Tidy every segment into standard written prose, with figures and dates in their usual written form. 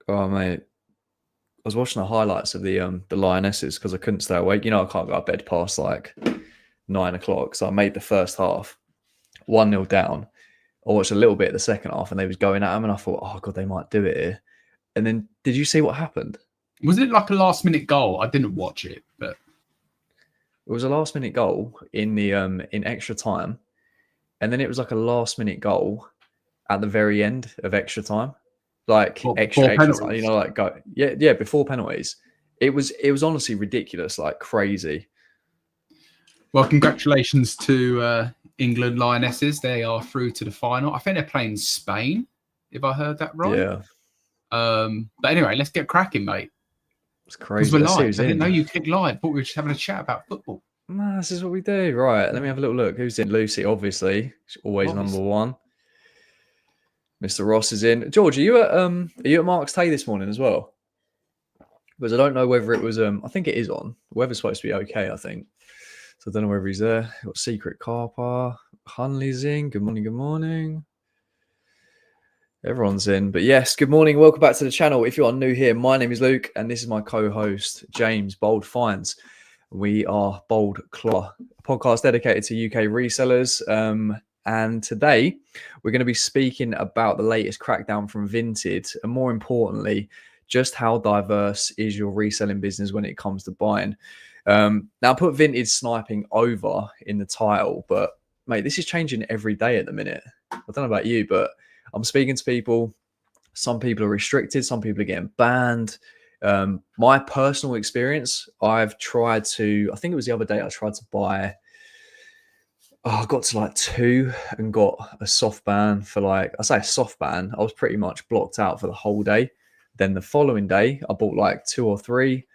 Oh mate, I was watching the highlights of the Lionesses because I couldn't stay awake. You know, I can't go to bed past like 9 o'clock. So I made the first half 1-0 down. I watched a little bit of the second half, and they was going at them, and I thought, oh god, they might do it here. And then, did you see what happened? Was it like a last-minute goal? I didn't watch it, but It was a last-minute goal in the in extra time, and then it was like a last-minute goal at the very end of extra time, like extra time. You know, like yeah, before penalties. It was honestly ridiculous, like crazy. Well, congratulations to England Lionesses. They are through to the final. I think they're playing Spain, if I heard that right. Yeah. But anyway, let's get cracking, mate. It's crazy. Because we're live. I didn't know you clicked live. Thought we were just having a chat about football. No, this is what we do. Right. Let me have a little look. Who's in? Lucy, obviously. She's always number one. Mr. Ross is in. George, are you at Mark's Tay this morning as well? Because I don't know whether it was I think it is on. The weather's supposed to be okay, I think. So I don't know whether he's there. Got Secret Carpa. Hunley's in. Good morning, good morning. Everyone's in. But yes, good morning. Welcome back to the channel. If you are new here, my name is Luke, and this is my co-host, James Bold Finds. We are Bold Claw, a podcast dedicated to UK resellers. And today we're going to be speaking about the latest crackdown from Vinted, and more importantly, just how diverse is your reselling business when it comes to buying. Now, I put Vinted sniping over in the title, but mate, this is changing every day at the minute. I don't know about you, but I'm speaking to people. Some people are restricted. Some people are getting banned. My personal experience, I've tried to, I think it was the other day, I tried to buy, I got to like 2 and got a soft ban for like, I say a soft ban, I was pretty much blocked out for the whole day. Then the following day, I bought like 2 or 3,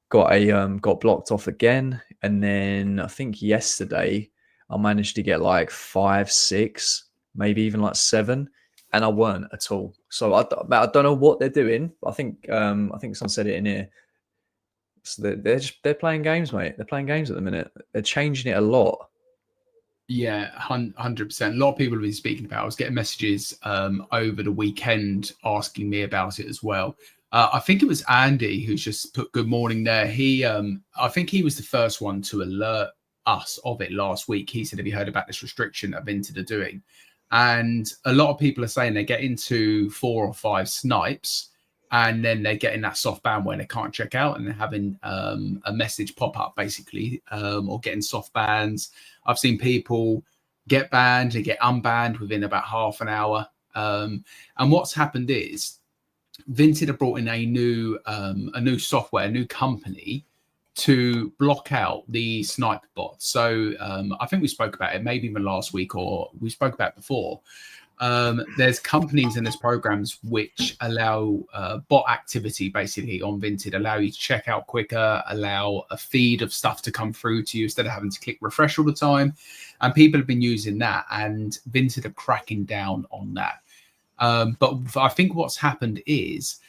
got blocked off again. And then I think yesterday, I managed to get like 5, 6, maybe even like 7. And I weren't at all. So I don't know what they're doing. I think someone said it in here. So they're playing games, mate. They're playing games at the minute. They're changing it a lot. Yeah, 100%. A lot of people have been speaking about it. I was getting messages over the weekend asking me about it as well. I think it was Andy who's just put good morning there. He, I think he was the first one to alert us of it last week. He said, have you heard about this restriction that Vinted are doing? And a lot of people are saying they get into 4 or 5 snipes and then they're getting that soft ban where they can't check out, and they're having a message pop up basically, or getting soft bans. I've seen people get banned, they get unbanned within about half an hour. And what's happened is Vinted have brought in a new software, a new company to block out the snipe bots. So I think we spoke about it maybe even last week, or we spoke about it before. There's companies and there's programs which allow bot activity basically on Vinted, allow you to check out quicker, allow a feed of stuff to come through to you instead of having to click refresh all the time. And people have been using that, and Vinted are cracking down on that. But I think what's happened is,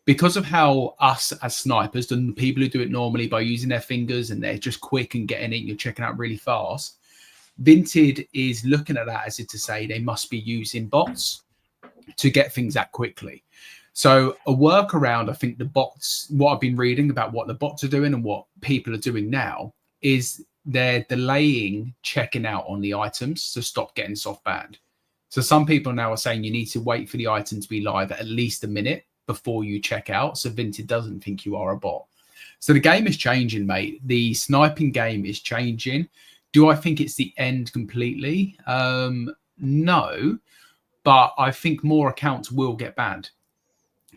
because of how us as snipers, and people who do it normally by using their fingers and they're just quick and getting it, you're checking out really fast. Vinted is looking at that as if to say they must be using bots to get things out quickly. So a workaround, I think the bots, what I've been reading about what the bots are doing and what people are doing now, is they're delaying checking out on the items to stop getting soft banned. So some people now are saying you need to wait for the item to be live at least a minute before you check out, so Vinted doesn't think you are a bot. So the game is changing, mate. The sniping game is changing. Do I think it's the end completely? No, but I think more accounts will get banned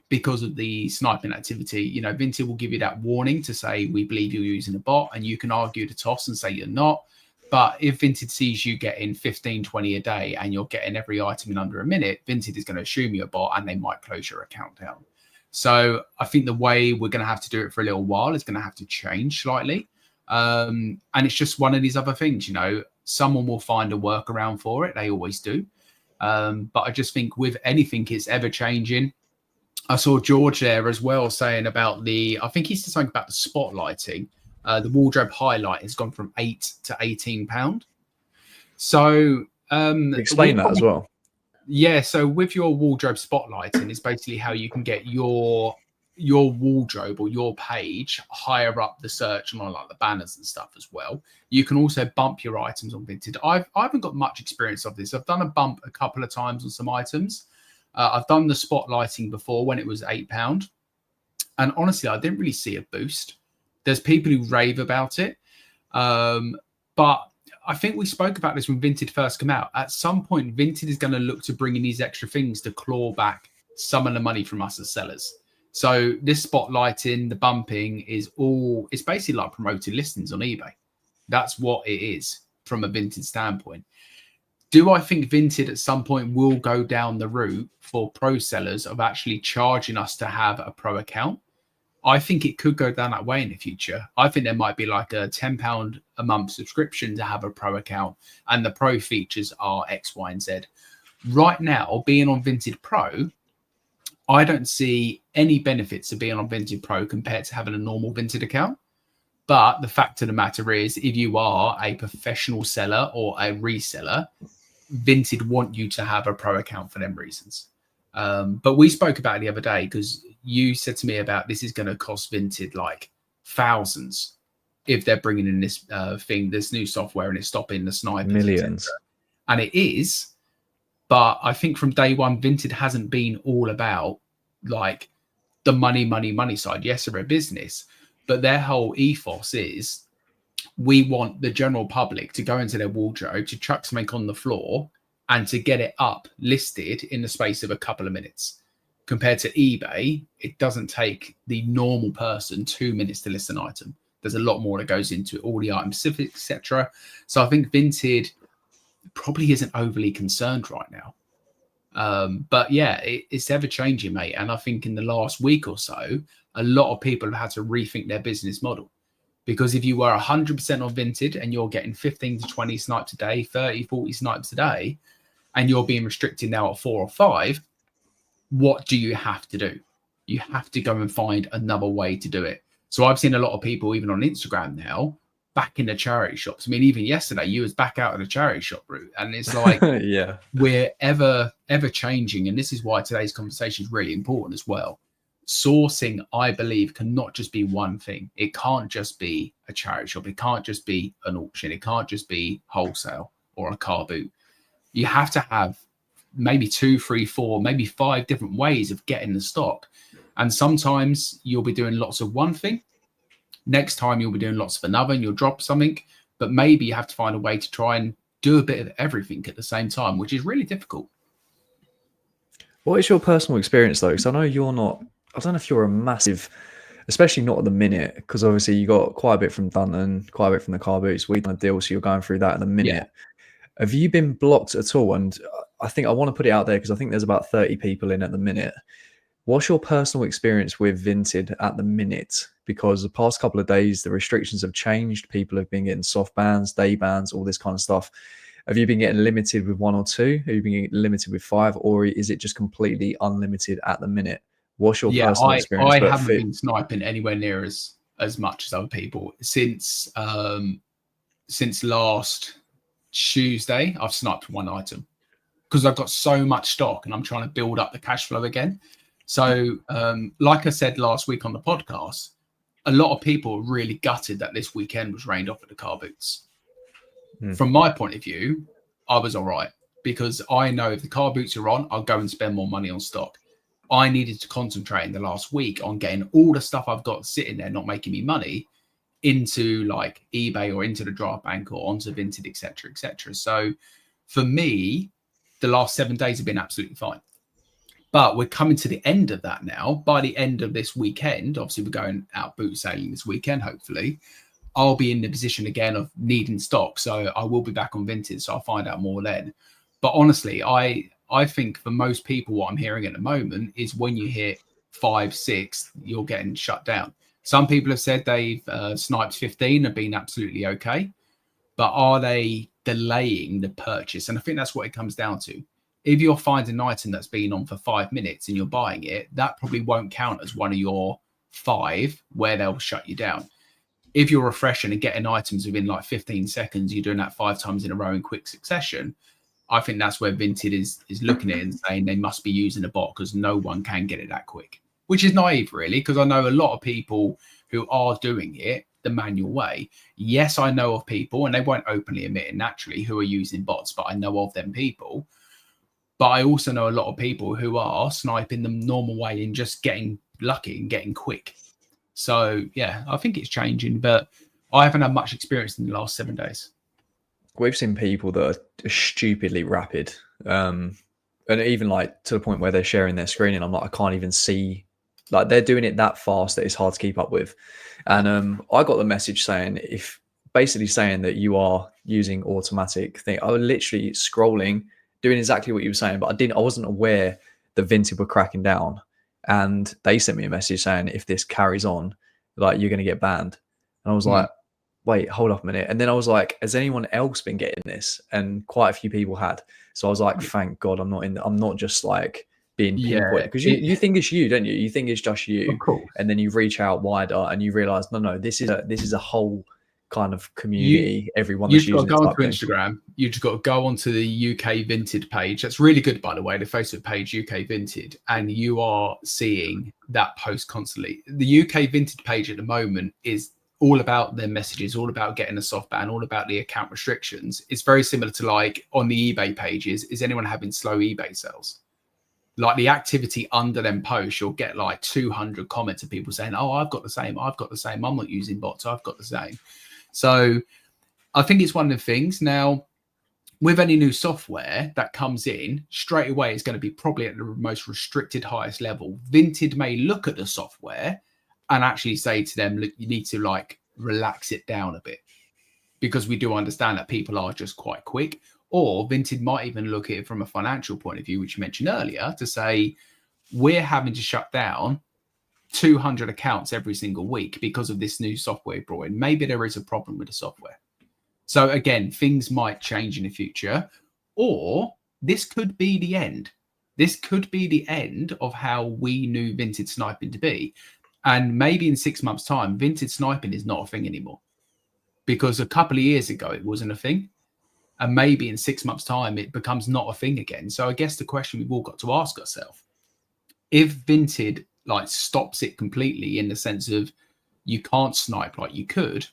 because of the sniping activity. You know, Vinted will give you that warning to say, we believe you're using a bot, and you can argue the toss and say you're not. But if Vinted sees you getting 15, 20 a day and you're getting every item in under a minute, Vinted is going to assume you're a bot, and they might close your account down. So I think the way we're going to have to do it for a little while is going to have to change slightly. And it's just one of these other things, you know, someone will find a workaround for it. They always do. But I just think with anything, it's ever changing. I saw George there as well saying about I think he said something about the spotlighting. The wardrobe highlight has gone from £8 to £18. So explain that as well. Yeah, so with your wardrobe spotlighting, it's basically how you can get your wardrobe or your page higher up the search and on like the banners and stuff as well. You can also bump your items on Vinted. I haven't got much experience of this. I've done a bump a couple of times on some items. I've done the spotlighting before when it was £8, and honestly, I didn't really see a boost. There's people who rave about it, but I think we spoke about this when Vinted first came out. At some point, Vinted is going to look to bring in these extra things to claw back some of the money from us as sellers. So this spotlighting, the bumping it's basically like promoted listings on eBay. That's what it is from a Vinted standpoint. Do I think Vinted at some point will go down the route for pro sellers of actually charging us to have a pro account? I think it could go down that way in the future. I think there might be like a £10 a month subscription to have a pro account, and the pro features are X, Y, and Z. Right now, being on Vinted Pro, I don't see any benefits of being on Vinted Pro compared to having a normal Vinted account. But the fact of the matter is, if you are a professional seller or a reseller, Vinted want you to have a pro account for them reasons. But we spoke about it the other day because you said to me about this is going to cost Vinted like thousands if they're bringing in this this new software and it's stopping the snipers. Millions. And it is. But I think from day one, Vinted hasn't been all about like the money side. Yes, they're a business, but their whole ethos is we want the general public to go into their wardrobe, to chuck something on the floor and to get it up listed in the space of a couple of minutes. Compared to eBay, it doesn't take the normal person 2 minutes to list an item. There's a lot more that goes into it, all the item specific, etc. So I think Vinted probably isn't overly concerned right now. But yeah, it's ever changing, mate. And I think in the last week or so, a lot of people have had to rethink their business model. Because if you were 100% on Vinted and you're getting 15 to 20 snipes a day, 30, 40 snipes a day, and you're being restricted now at 4 or 5, what do you have to do? You have to go and find another way to do it. So I've seen a lot of people, even on Instagram now, back in the charity shops. I mean, even yesterday, you was back out of the charity shop route. And it's like, yeah, we're ever changing. And this is why today's conversation is really important as well. Sourcing, I believe, cannot just be one thing. It can't just be a charity shop. It can't just be an auction. It can't just be wholesale or a car boot. You have to have maybe 2, 3, 4, maybe 5 different ways of getting the stock. And sometimes you'll be doing lots of one thing. Next time you'll be doing lots of another and you'll drop something. But maybe you have to find a way to try and do a bit of everything at the same time, which is really difficult. What is your personal experience though? Because I know you're not, I don't know if you're a massive, especially not at the minute, because obviously you got quite a bit from Dunton, quite a bit from the car boots. We done a deal, so you're going through that at the minute. Yeah. Have you been blocked at all? And I think I want to put it out there because I think there's about 30 people in at the minute. What's your personal experience with Vinted at the minute? Because the past couple of days, the restrictions have changed. People have been getting soft bans, day bans, all this kind of stuff. Have you been getting limited with 1 or 2? Have you been getting limited with 5? Or is it just completely unlimited at the minute? What's your personal experience? I haven't been sniping anywhere near as much as other people. Since last Tuesday, I've sniped 1 item because I've got so much stock and I'm trying to build up the cash flow again. So like I said last week on the podcast, a lot of people were really gutted that this weekend was rained off at the car boots. From my point of view, I was all right because I know if the car boots are on, I'll go and spend more money on stock. I needed to concentrate in the last week on getting all the stuff I've got sitting there, not making me money, into like eBay or into the draft bank or onto Vinted, etc., etc. So for me, the last 7 days have been absolutely fine. But we're coming to the end of that now. By the end of this weekend, obviously we're going out boot sailing this weekend, hopefully. I'll be in the position again of needing stock. So I will be back on Vinted. So I'll find out more then. But honestly, I think for most people, what I'm hearing at the moment is when you hit 5, 6, you're getting shut down. Some people have said they've sniped 15 and been absolutely okay. But are they delaying the purchase? And I think that's what it comes down to. If you're finding an item that's been on for 5 minutes and you're buying it, that probably won't count as one of your 5 where they'll shut you down. If you're refreshing and getting items within like 15 seconds, you're doing that 5 times in a row in quick succession, I think that's where Vinted is looking at it and saying they must be using a bot because no one can get it that quick, which is naive, really, because I know a lot of people who are doing it the manual way. Yes, I know of people, and they won't openly admit it naturally, who are using bots, but I know of them people. But I also know a lot of people who are sniping the normal way and just getting lucky and getting quick. So, yeah, I think it's changing, but I haven't had much experience in the last 7 days. We've seen people that are stupidly rapid, and even like to the point where they're sharing their screen, and I'm like, I can't even see. Like they're doing it that fast that it's hard to keep up with. And I got the message saying basically saying that you are using automatic thing. I was literally scrolling, doing exactly what you were saying, but I wasn't aware that Vinted were cracking down. And they sent me a message saying if this carries on, like you're going to get banned. And I was like, wait, hold up a minute. And then I was like, has anyone else been getting this? And quite a few people had. So I was like, thank God I'm not just like being pinpointed, because you think it's you, don't you? You think it's just you. Of course. And then you reach out wider and you realize, no, this is a whole kind of community. Everyone that's You've got using to go onto Instagram. You've just got to go onto the UK Vinted page. That's really good, by the way, the Facebook page, UK Vinted. And you are seeing that post constantly. The UK Vinted page at the moment is all about their messages, all about getting a soft ban, all about the account restrictions. It's very similar to like on the eBay pages. Is anyone having slow eBay sales? Like the activity under them posts, you'll get like 200 comments of people saying, oh, I've got the same. I'm not using bots. I've got the same. So I think it's one of the things. Now, with any new software that comes in, straight away it's going to be probably at the most restricted, highest level. Vinted may look at the software and actually say to them, look, you need to like relax it down a bit, because we do understand that people are just quite quick. Or Vinted might even look at it from a financial point of view, which you mentioned earlier, to say we're having to shut down 200 accounts every single week because of this new software brought in. Maybe there is a problem with the software. So again, things might change in the future, or this could be the end. This could be the end of how we knew Vinted sniping to be. And maybe in 6 months' time, Vinted sniping is not a thing anymore, because a couple of years ago, it wasn't a thing. And maybe in 6 months' time, it becomes not a thing again. So I guess the question we've all got to ask ourselves, if Vinted like stops it completely in the sense of you can't snipe like you could,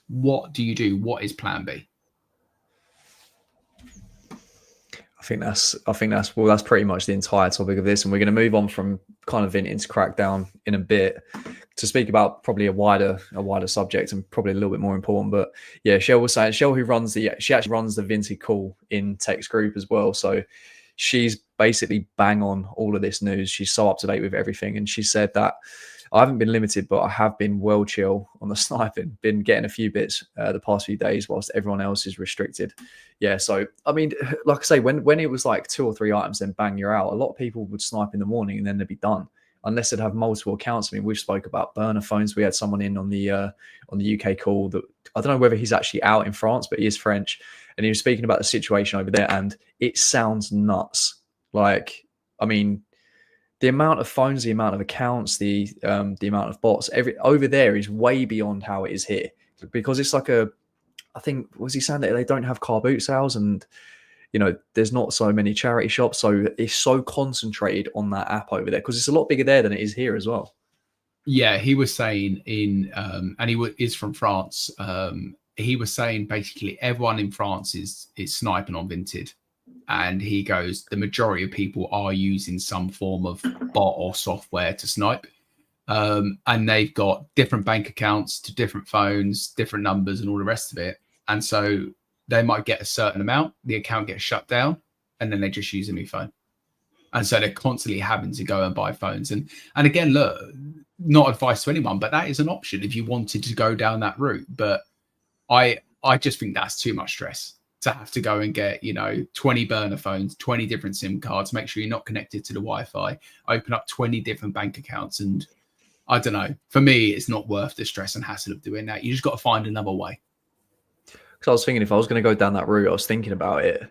what do you do? What is plan B? I think that's pretty much the entire topic of this, and we're going to move on from kind of Vinted's crackdown in a bit to speak about probably a wider subject and probably a little bit more important. But yeah, Shell was saying, she actually runs the Vinted call in text group as well, so she's basically bang on all of this news. She's so up to date with everything, and she said that I haven't been limited, but I have been well chill on the sniping. Been getting a few bits the past few days whilst everyone else is restricted. Yeah, so I mean, like I say, when it was like 2 or 3 items, then bang, you're out. A lot of people would snipe in the morning and then they'd be done, unless they'd have multiple accounts. I mean, we've spoke about burner phones. We had someone in on the UK call that I don't know whether he's actually out in France, but he is French, and he was speaking about the situation over there, and it sounds nuts. Like, I mean, the amount of phones, the amount of accounts, the amount of bots, over there is way beyond how it is here, because it's like I think, was he saying that they don't have car boot sales, and there's not so many charity shops, so it's so concentrated on that app over there, because it's a lot bigger there than it is here as well. Yeah, he was saying and he is from France. He was saying basically everyone in France is sniping on Vinted. And he goes, the majority of people are using some form of bot or software to snipe. And they've got different bank accounts to different phones, different numbers and all the rest of it. And so they might get a certain amount, the account gets shut down, and then they just use a new phone. And so they're constantly having to go and buy phones. And again, look, not advice to anyone, but that is an option if you wanted to go down that route. But I just think that's too much stress to have to go and get 20 burner phones, 20 different SIM cards, make sure you're not connected to the Wi-Fi, open up 20 different bank accounts. And I don't know, for me, it's not worth the stress and hassle of doing that. You just got to find another way. Because I was thinking, if I was going to go down that route, I was thinking about it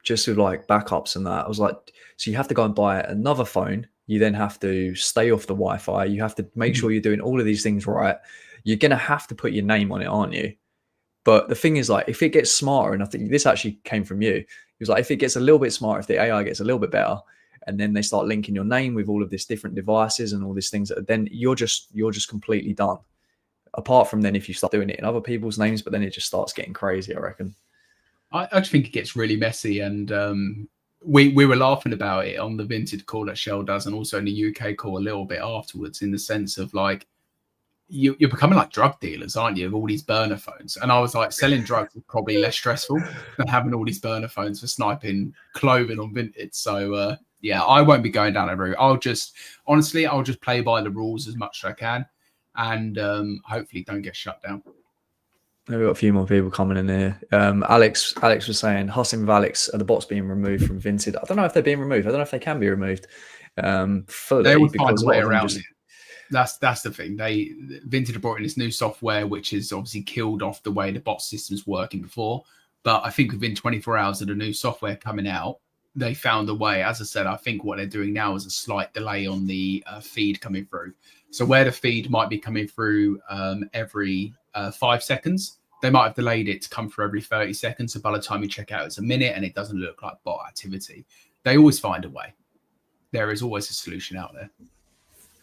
just with like backups and that. I was like, so you have to go and buy another phone, you then have to stay off the Wi-Fi, you have to make sure you're doing all of these things right. You're going to have to put your name on it, aren't you? But the thing is, like, if it gets smarter, and I think this actually came from you, it was like, if it gets a little bit smarter, if the AI gets a little bit better, and then they start linking your name with all of these different devices and all these things, then you're just completely done. Apart from then, if you start doing it in other people's names, but then it just starts getting crazy, I reckon. I just think it gets really messy, and we were laughing about it on the Vinted call that Shell does, and also in the UK call a little bit afterwards, in the sense of like, you're becoming like drug dealers, aren't you, of all these burner phones? And I was like, selling drugs is probably less stressful than having all these burner phones for sniping clothing on Vinted. So yeah, I won't be going down that route. I'll just play by the rules as much as I can, and hopefully don't get shut down. We've got a few more people coming in here. Alex was saying, Hussim with Alex, are the bots being removed from Vinted? I don't know if they're being removed. I don't know if they can be removed fully. They will because find a way around it. That's the thing. Vinted have brought in this new software, which has obviously killed off the way the bot system's working before. But I think within 24 hours of the new software coming out, they found a way. As I said, I think what they're doing now is a slight delay on the feed coming through. So where the feed might be coming through every 5 seconds, they might have delayed it to come through every 30 seconds. So by the time you check out, it's a minute and it doesn't look like bot activity. They always find a way. There is always a solution out there.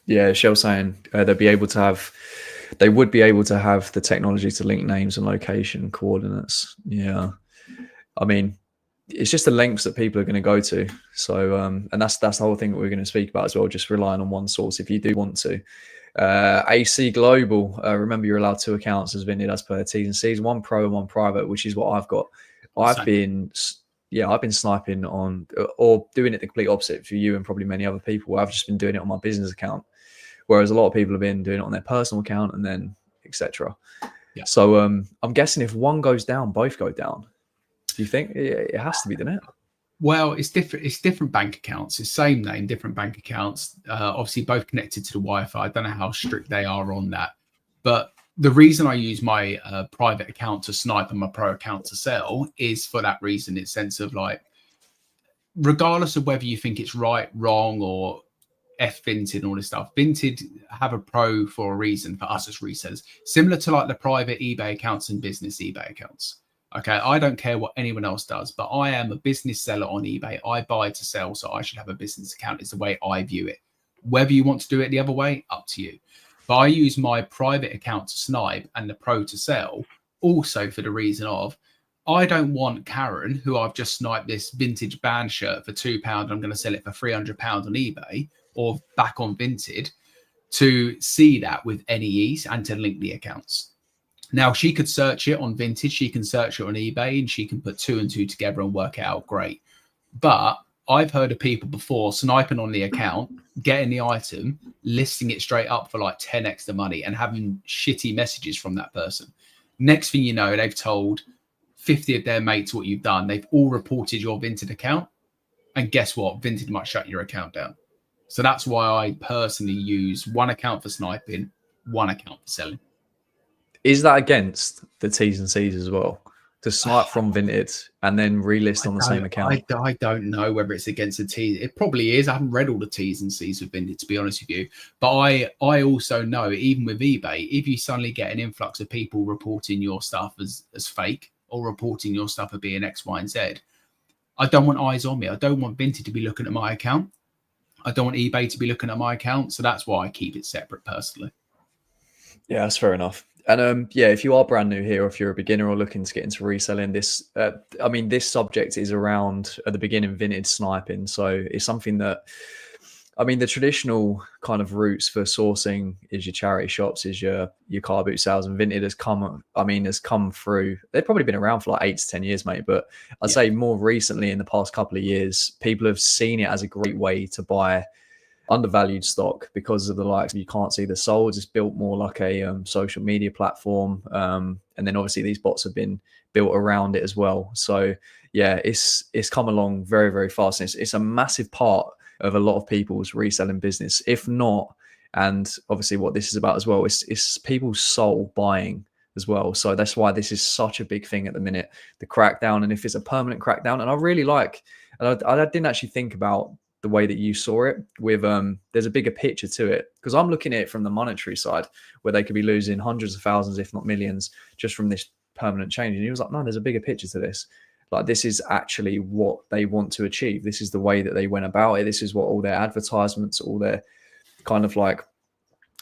Yeah, Shell saying they would be able to have the technology to link names and location coordinates. Yeah. I mean, it's just the lengths that people are going to go to. So, and that's the whole thing that we're going to speak about as well, just relying on one source if you do want to. AC Global, remember you're allowed 2 accounts as Vinted as per the T's and C's, 1 pro and 1 private, which is what I've got. I've been sniping on, or doing it the complete opposite for you and probably many other people. I've just been doing it on my business account, whereas a lot of people have been doing it on their personal account and then etc. Yeah. So I'm guessing if one goes down, both go down. Do you think it has to be, doesn't it? Well, it's different. It's different bank accounts. It's same name, different bank accounts. Obviously, both connected to the Wi-Fi. I don't know how strict they are on that. But the reason I use my private account to snipe and my pro account to sell is for that reason. It's sense of like, regardless of whether you think it's right, wrong, or F Vinted and all this stuff, Vinted have a pro for a reason for us as resellers, similar to like the private eBay accounts and business eBay accounts. Okay, I don't care what anyone else does, but I am a business seller on eBay. I buy to sell, so I should have a business account. It's the way I view it. Whether you want to do it the other way, up to you. But I use my private account to snipe and the pro to sell, also for the reason of, I don't want Karen, who I've just sniped this vintage band shirt for £2, I'm going to sell it for £300 on eBay or back on Vinted, to see that with any ease and to link the accounts. Now, she could search it on Vintage, she can search it on eBay, and she can put 2 and 2 together and work it out great. But I've heard of people before sniping on the account, getting the item, listing it straight up for like 10x the money and having shitty messages from that person. Next thing you know, they've told 50 of their mates what you've done. They've all reported your Vinted account. And guess what? Vinted might shut your account down. So that's why I personally use 1 account for sniping, 1 account for selling. Is that against the T's and C's as well? To snipe from Vinted and then relist on the same account? I don't know whether it's against the T's. It probably is. I haven't read all the T's and C's with Vinted, to be honest with you. But I also know, even with eBay, if you suddenly get an influx of people reporting your stuff as fake or reporting your stuff as being X, Y, and Z, I don't want eyes on me. I don't want Vinted to be looking at my account. I don't want eBay to be looking at my account. So that's why I keep it separate personally. Yeah, that's fair enough. And yeah, if you are brand new here, or if you're a beginner or looking to get into reselling, this subject is around at the beginning Vinted sniping. So it's something that, the traditional kind of routes for sourcing is your charity shops, is your car boot sales, and Vinted has come through. They've probably been around for like 8 to 10 years, mate. But I'd say more recently, in the past couple of years, people have seen it as a great way to buy undervalued stock because of the likes. You can't see the solds. It's built more like a social media platform, and then obviously these bots have been built around it as well. So yeah, it's come along very, very fast, and it's a massive part of a lot of people's reselling business, if not. And obviously what this is about as well, it's people's soul buying as well. So that's why this is such a big thing at the minute, the crackdown. And if it's a permanent crackdown, and I really like, and I didn't actually think about the way that you saw it with there's a bigger picture to it, because I'm looking at it from the monetary side, where they could be losing hundreds of thousands, if not millions, just from this permanent change. And he was like, no, there's a bigger picture to this. Like, this is actually what they want to achieve. This is the way that they went about it. This is what all their advertisements, all their kind of like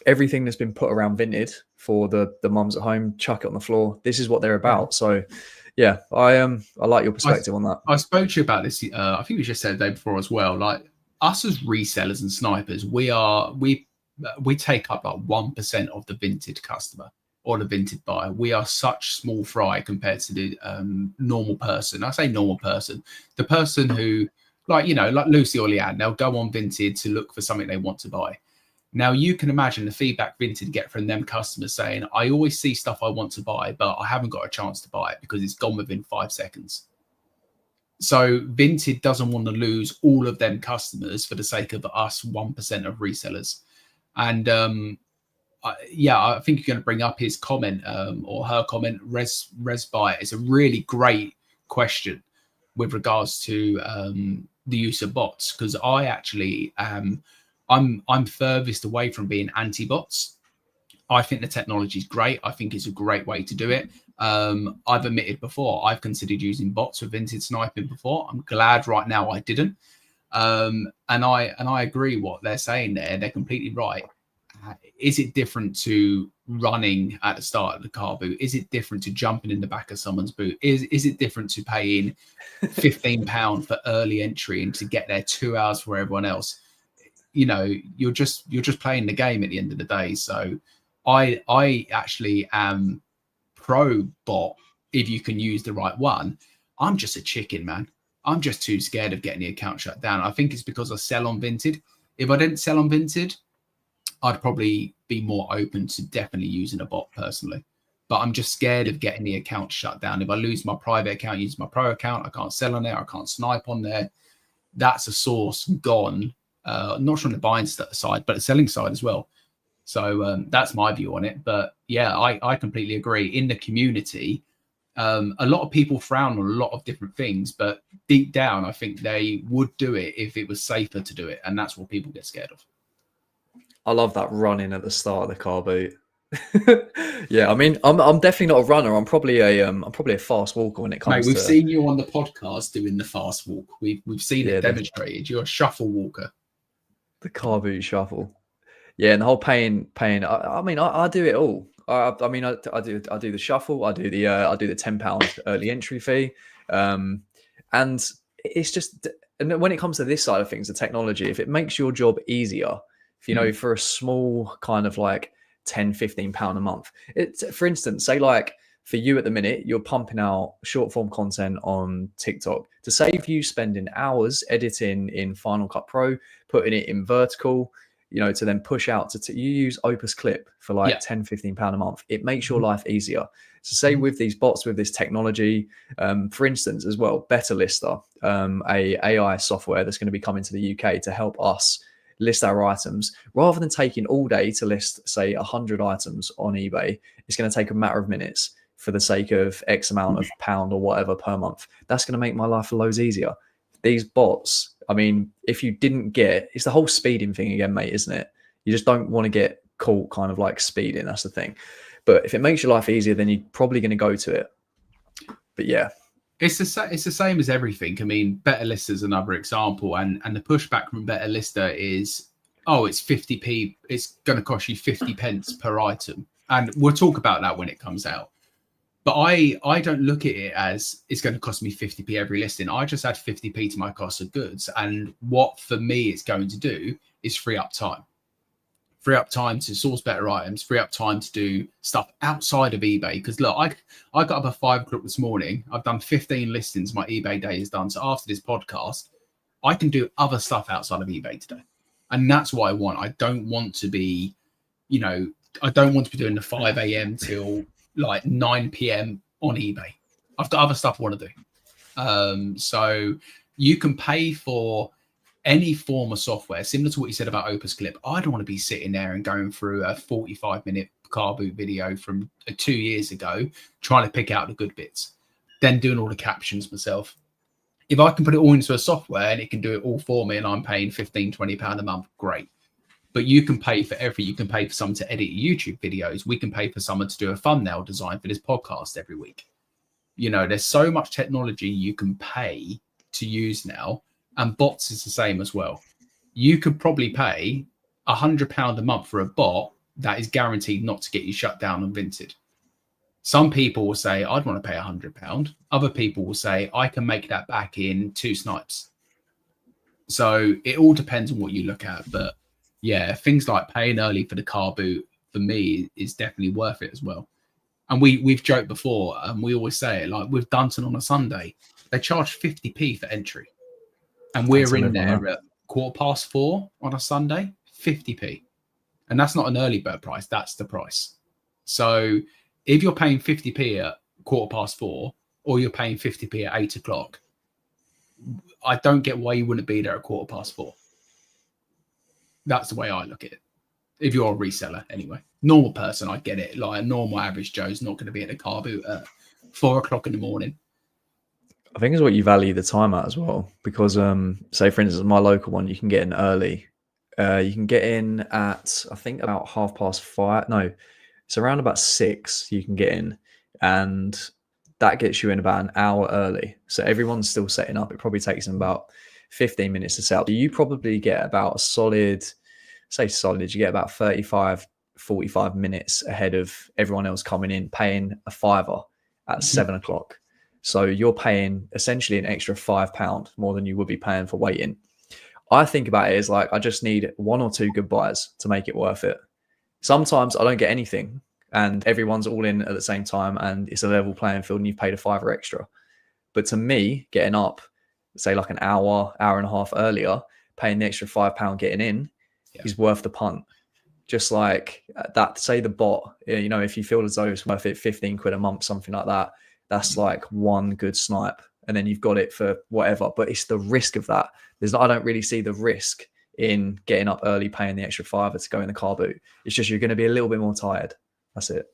everything that's been put around Vinted for the mums at home, chuck it on the floor. This is what they're about. So yeah, I like your perspective on that. I spoke to you about this. I think we just said the day before as well. Like, us as resellers and snipers, we take up like 1% of the Vinted customer or the Vinted buyer. We are such small fry compared to the normal person. I say normal person, the person who, like, you know, like Lucy or Leanne, they'll go on Vinted to look for something they want to buy. Now, you can imagine the feedback Vinted get from them customers saying, I always see stuff I want to buy, but I haven't got a chance to buy it because it's gone within 5 seconds. So Vinted doesn't want to lose all of them customers for the sake of us 1% of resellers. And I think you're going to bring up his comment or her comment, Resby. It's a really great question with regards to the use of bots, because I actually I'm furthest away from being anti-bots. I think the technology is great. I think it's a great way to do it. I've admitted before, I've considered using bots for Vinted sniping before. I'm glad right now I didn't. And I agree what they're saying there. They're completely right. Is it different to running at the start of the car boot? Is it different to jumping in the back of someone's boot? Is it different to paying £15 for early entry and to get there 2 hours for everyone else? You know, you're just playing the game at the end of the day. So I actually am pro bot if you can use the right one. I'm just a chicken, man. I'm just too scared of getting the account shut down. I think it's because I sell on Vinted. If I didn't sell on Vinted, I'd probably be more open to definitely using a bot personally. But I'm just scared of getting the account shut down. If I lose my private account, use my pro account, I can't sell on there, I can't snipe on there. That's a source gone. Not from the buying side, but the selling side as well. So that's my view on it. But yeah, I completely agree. In the community, a lot of people frown on a lot of different things, but deep down, I think they would do it if it was safer to do it. And that's what people get scared of. I love that running at the start of the car boot. Yeah, I mean, I'm definitely not a runner. I'm probably a fast walker when it comes. Mate, we've seen you on the podcast doing the fast walk. We've seen it demonstrated. You're a shuffle walker. The car boot shuffle. Yeah, and the whole paying. I mean, I do it all. I do the shuffle. I do the £10 early entry fee, and it's just. And when it comes to this side of things, the technology, if it makes your job easier, if you know, for a small kind of like £10-15 a month, for instance, say like for you at the minute, you're pumping out short form content on TikTok to save you spending hours editing in Final Cut Pro, putting it in vertical, you know, to then push out to you use Opus Clip for like £10-15 a month. It makes your life easier. So say with these bots, with this technology, for instance, as well, Better Lister, a AI software that's going to be coming to the UK to help us list our items, rather than taking all day to list, say, 100 items on eBay, it's going to take a matter of minutes for the sake of X amount of pound or whatever per month. That's going to make my life loads easier. These bots, I mean, if you didn't get, it's the whole speeding thing again, mate, isn't it? You just don't want to get caught kind of like speeding. That's the thing. But if it makes your life easier, then you're probably going to go to it. But yeah. It's the same as everything. I mean, Better Lister is another example, and the pushback from Better Lister is, oh, it's 50p. It's going to cost you 50 pence per item, and we'll talk about that when it comes out. But I don't look at it as it's going to cost me 50p every listing. I just add 50p to my cost of goods, and what for me it's going to do is free up time. Free up time to source better items, free up time to do stuff outside of eBay. Because look, I got up at 5 o'clock this morning. I've done 15 listings. My eBay day is done. So after this podcast, I can do other stuff outside of eBay today. And that's what I want. I don't want to be, you know, I don't want to be doing the 5 a.m. till like 9 p.m. on eBay. I've got other stuff I want to do. So you can pay for any form of software, similar to what you said about Opus Clip. I don't want to be sitting there and going through a 45-minute car boot video from 2 years ago, trying to pick out the good bits, then doing all the captions myself. If I can put it all into a software and it can do it all for me and I'm paying £15-20 a month, great. But you can pay for everything. You can pay for someone to edit YouTube videos. We can pay for someone to do a thumbnail design for this podcast every week. You know, there's so much technology you can pay to use now, and bots is the same as well. You could probably pay £100 a month for a bot that is guaranteed not to get you shut down on Vinted. Some people will say, I'd want to pay £100. Other people will say, I can make that back in 2 snipes. So it all depends on what you look at. But yeah, things like paying early for the car boot, for me, is definitely worth it as well. And we've joked before, and we always say it, like with Dunton on a Sunday, they charge 50p for entry. And we're in there at 4:15 on a Sunday, 50p. And that's not an early bird price, that's the price. So if you're paying 50p at 4:15, or you're paying 50p at 8 o'clock, I don't get why you wouldn't be there at 4:15. That's the way I look at it. If you're a reseller, anyway. Normal person, I get it. Like a normal average Joe's not going to be in a car boot at 4 o'clock in the morning. I think it's what you value the time at as well. Because, say, for instance, my local one, you can get in early. You can get in at, I think, about 5:30. No, it's around about 6 you can get in. And that gets you in about an hour early. So everyone's still setting up. It probably takes them about 15 minutes to set up. You probably get about a solid, you get about 35, 45 minutes ahead of everyone else coming in, paying a £5 at 7 o'clock. So you're paying essentially an extra £5 more than you would be paying for waiting. I think about it as like, I just need 1 or 2 good buys to make it worth it. Sometimes I don't get anything and everyone's all in at the same time and it's a level playing field and you've paid a £5 extra. But to me, getting up, say like an hour and a half earlier, paying the extra £5 getting in is worth the punt. Just like that, say the bot, you know, if you feel as though it's worth it, 15 quid a month, something like that, that's like one good snipe. And then you've got it for whatever. But it's the risk of that. I don't really see the risk in getting up early, paying the extra £5 to go in the car boot. It's just you're going to be a little bit more tired. That's it.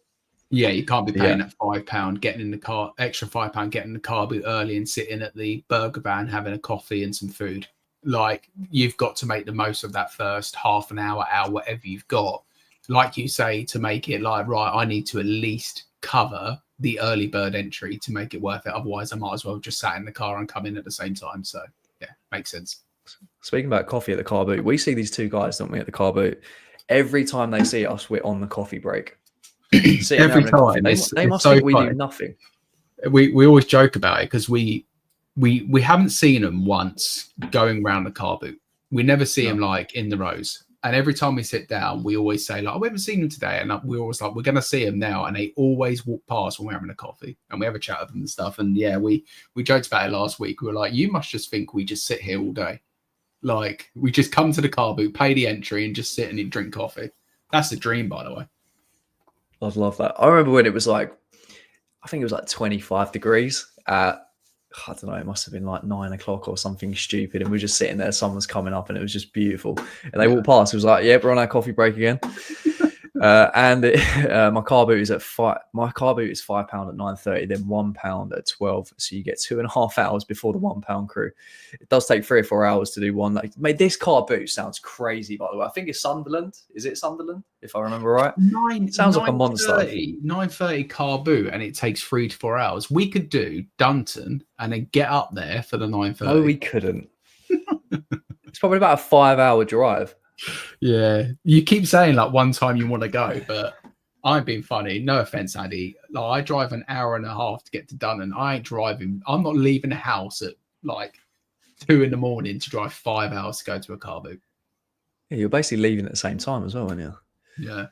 Yeah, you can't be paying that £5 getting in the car, extra £5 getting in the car boot early and sitting at the burger van having a coffee and some food. Like, you've got to make the most of that first half an hour, whatever you've got. Like you say, to make it like, right, I need to at least cover the early bird entry to make it worth it. Otherwise, I might as well just sat in the car and come in at the same time. So, yeah, makes sense. Speaking about coffee at the car boot, we see these 2 guys, don't we, at the car boot? Every time they see us, we're on the coffee break. Every time. They must think we do nothing. We always joke about it because we haven't seen them once going around the car boot. We never see them like in the rows. And every time we sit down, we always say like, oh, we haven't seen them today. And we're always like, we're going to see them now. And they always walk past when we're having a coffee and we have a chat with them and stuff. And yeah, we joked about it last week. We were like, you must just think we just sit here all day. Like, we just come to the car boot, pay the entry and just sit and drink coffee. That's the dream, by the way. I'd love that. I remember when it was like, I think it was like 25 degrees at, I don't know, it must have been like 9 o'clock or something stupid. And we were just sitting there, someone's coming up and it was just beautiful. And they walked past, it was like, yeah, we're on our coffee break again. My car boot is at £5 at 9:30, then £1 at 12. So you get 2.5 hours before the £1 crew. It does take 3 or 4 hours to do one. Like, mate, this car boot sounds crazy, by the way. I think it's Sunderland. Is it Sunderland? If I remember right. It sounds like a monster. 9:30 car boot, and it takes 3 to 4 hours. We could do Dunton and then get up there for the 9:30. No, we couldn't. It's probably about a 5-hour drive. Yeah, you keep saying like one time you want to go, but I'm being funny. No offense, Addy. Like, I drive an hour and a half to get to Dunton. I ain't driving. I'm not leaving the house at like 2 in the morning to drive 5 hours to go to a car boot. Yeah, you're basically leaving at the same time as well, aren't you? Yeah.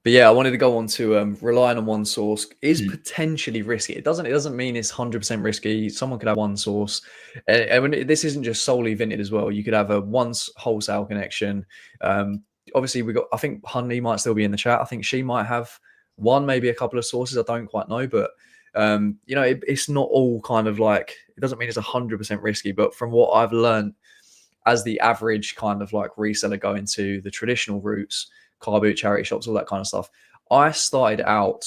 But yeah, I wanted to go on to relying on one source is potentially risky. It doesn't mean it's 100% risky. Someone could have one source. And this isn't just solely Vinted as well. You could have a once wholesale connection. Obviously, I think Honey might still be in the chat. I think she might have one, maybe a couple of sources. I don't quite know. But, you know, it's not all kind of like, it doesn't mean it's 100% risky. But from what I've learned as the average kind of like reseller going to the traditional routes, car boot, charity shops, all that kind of stuff. I started out,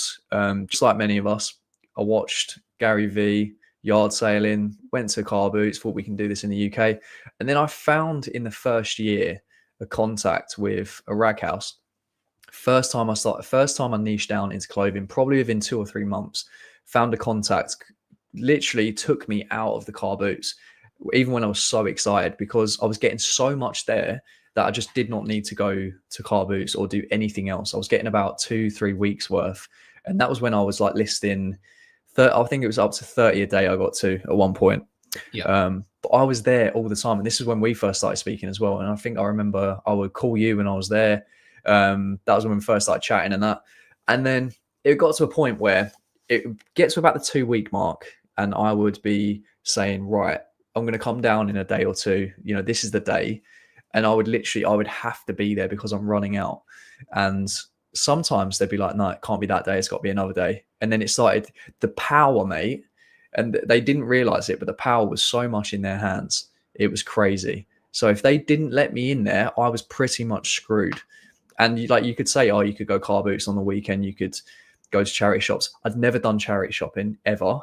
just like many of us, I watched Gary V, yard sailing, went to car boots, thought we can do this in the UK. And then I found in the first year, a contact with a rag house. First time I niched down into clothing, probably within 2 or 3 months, found a contact, literally took me out of the car boots, even when I was so excited, because I was getting so much there that I just did not need to go to car boots or do anything else. I was getting about 2-3 weeks worth. And that was when I was like listing, I think it was up to 30 a day I got to at one point. Yeah. But I was there all the time. And this is when we first started speaking as well. And I think I remember I would call you when I was there. That was when we first started chatting and that. And then it got to a point where it gets to about the 2 week mark. And I would be saying, right, I'm going to come down in a day or two. You know, this is the day. And I would have to be there because I'm running out. And sometimes they'd be like, no, it can't be that day. It's got to be another day. And then it started, the power, mate. And they didn't realize it, but the power was so much in their hands. It was crazy. So if they didn't let me in there, I was pretty much screwed. And you could say, oh, you could go car boots on the weekend. You could go to charity shops. I'd never done charity shopping ever.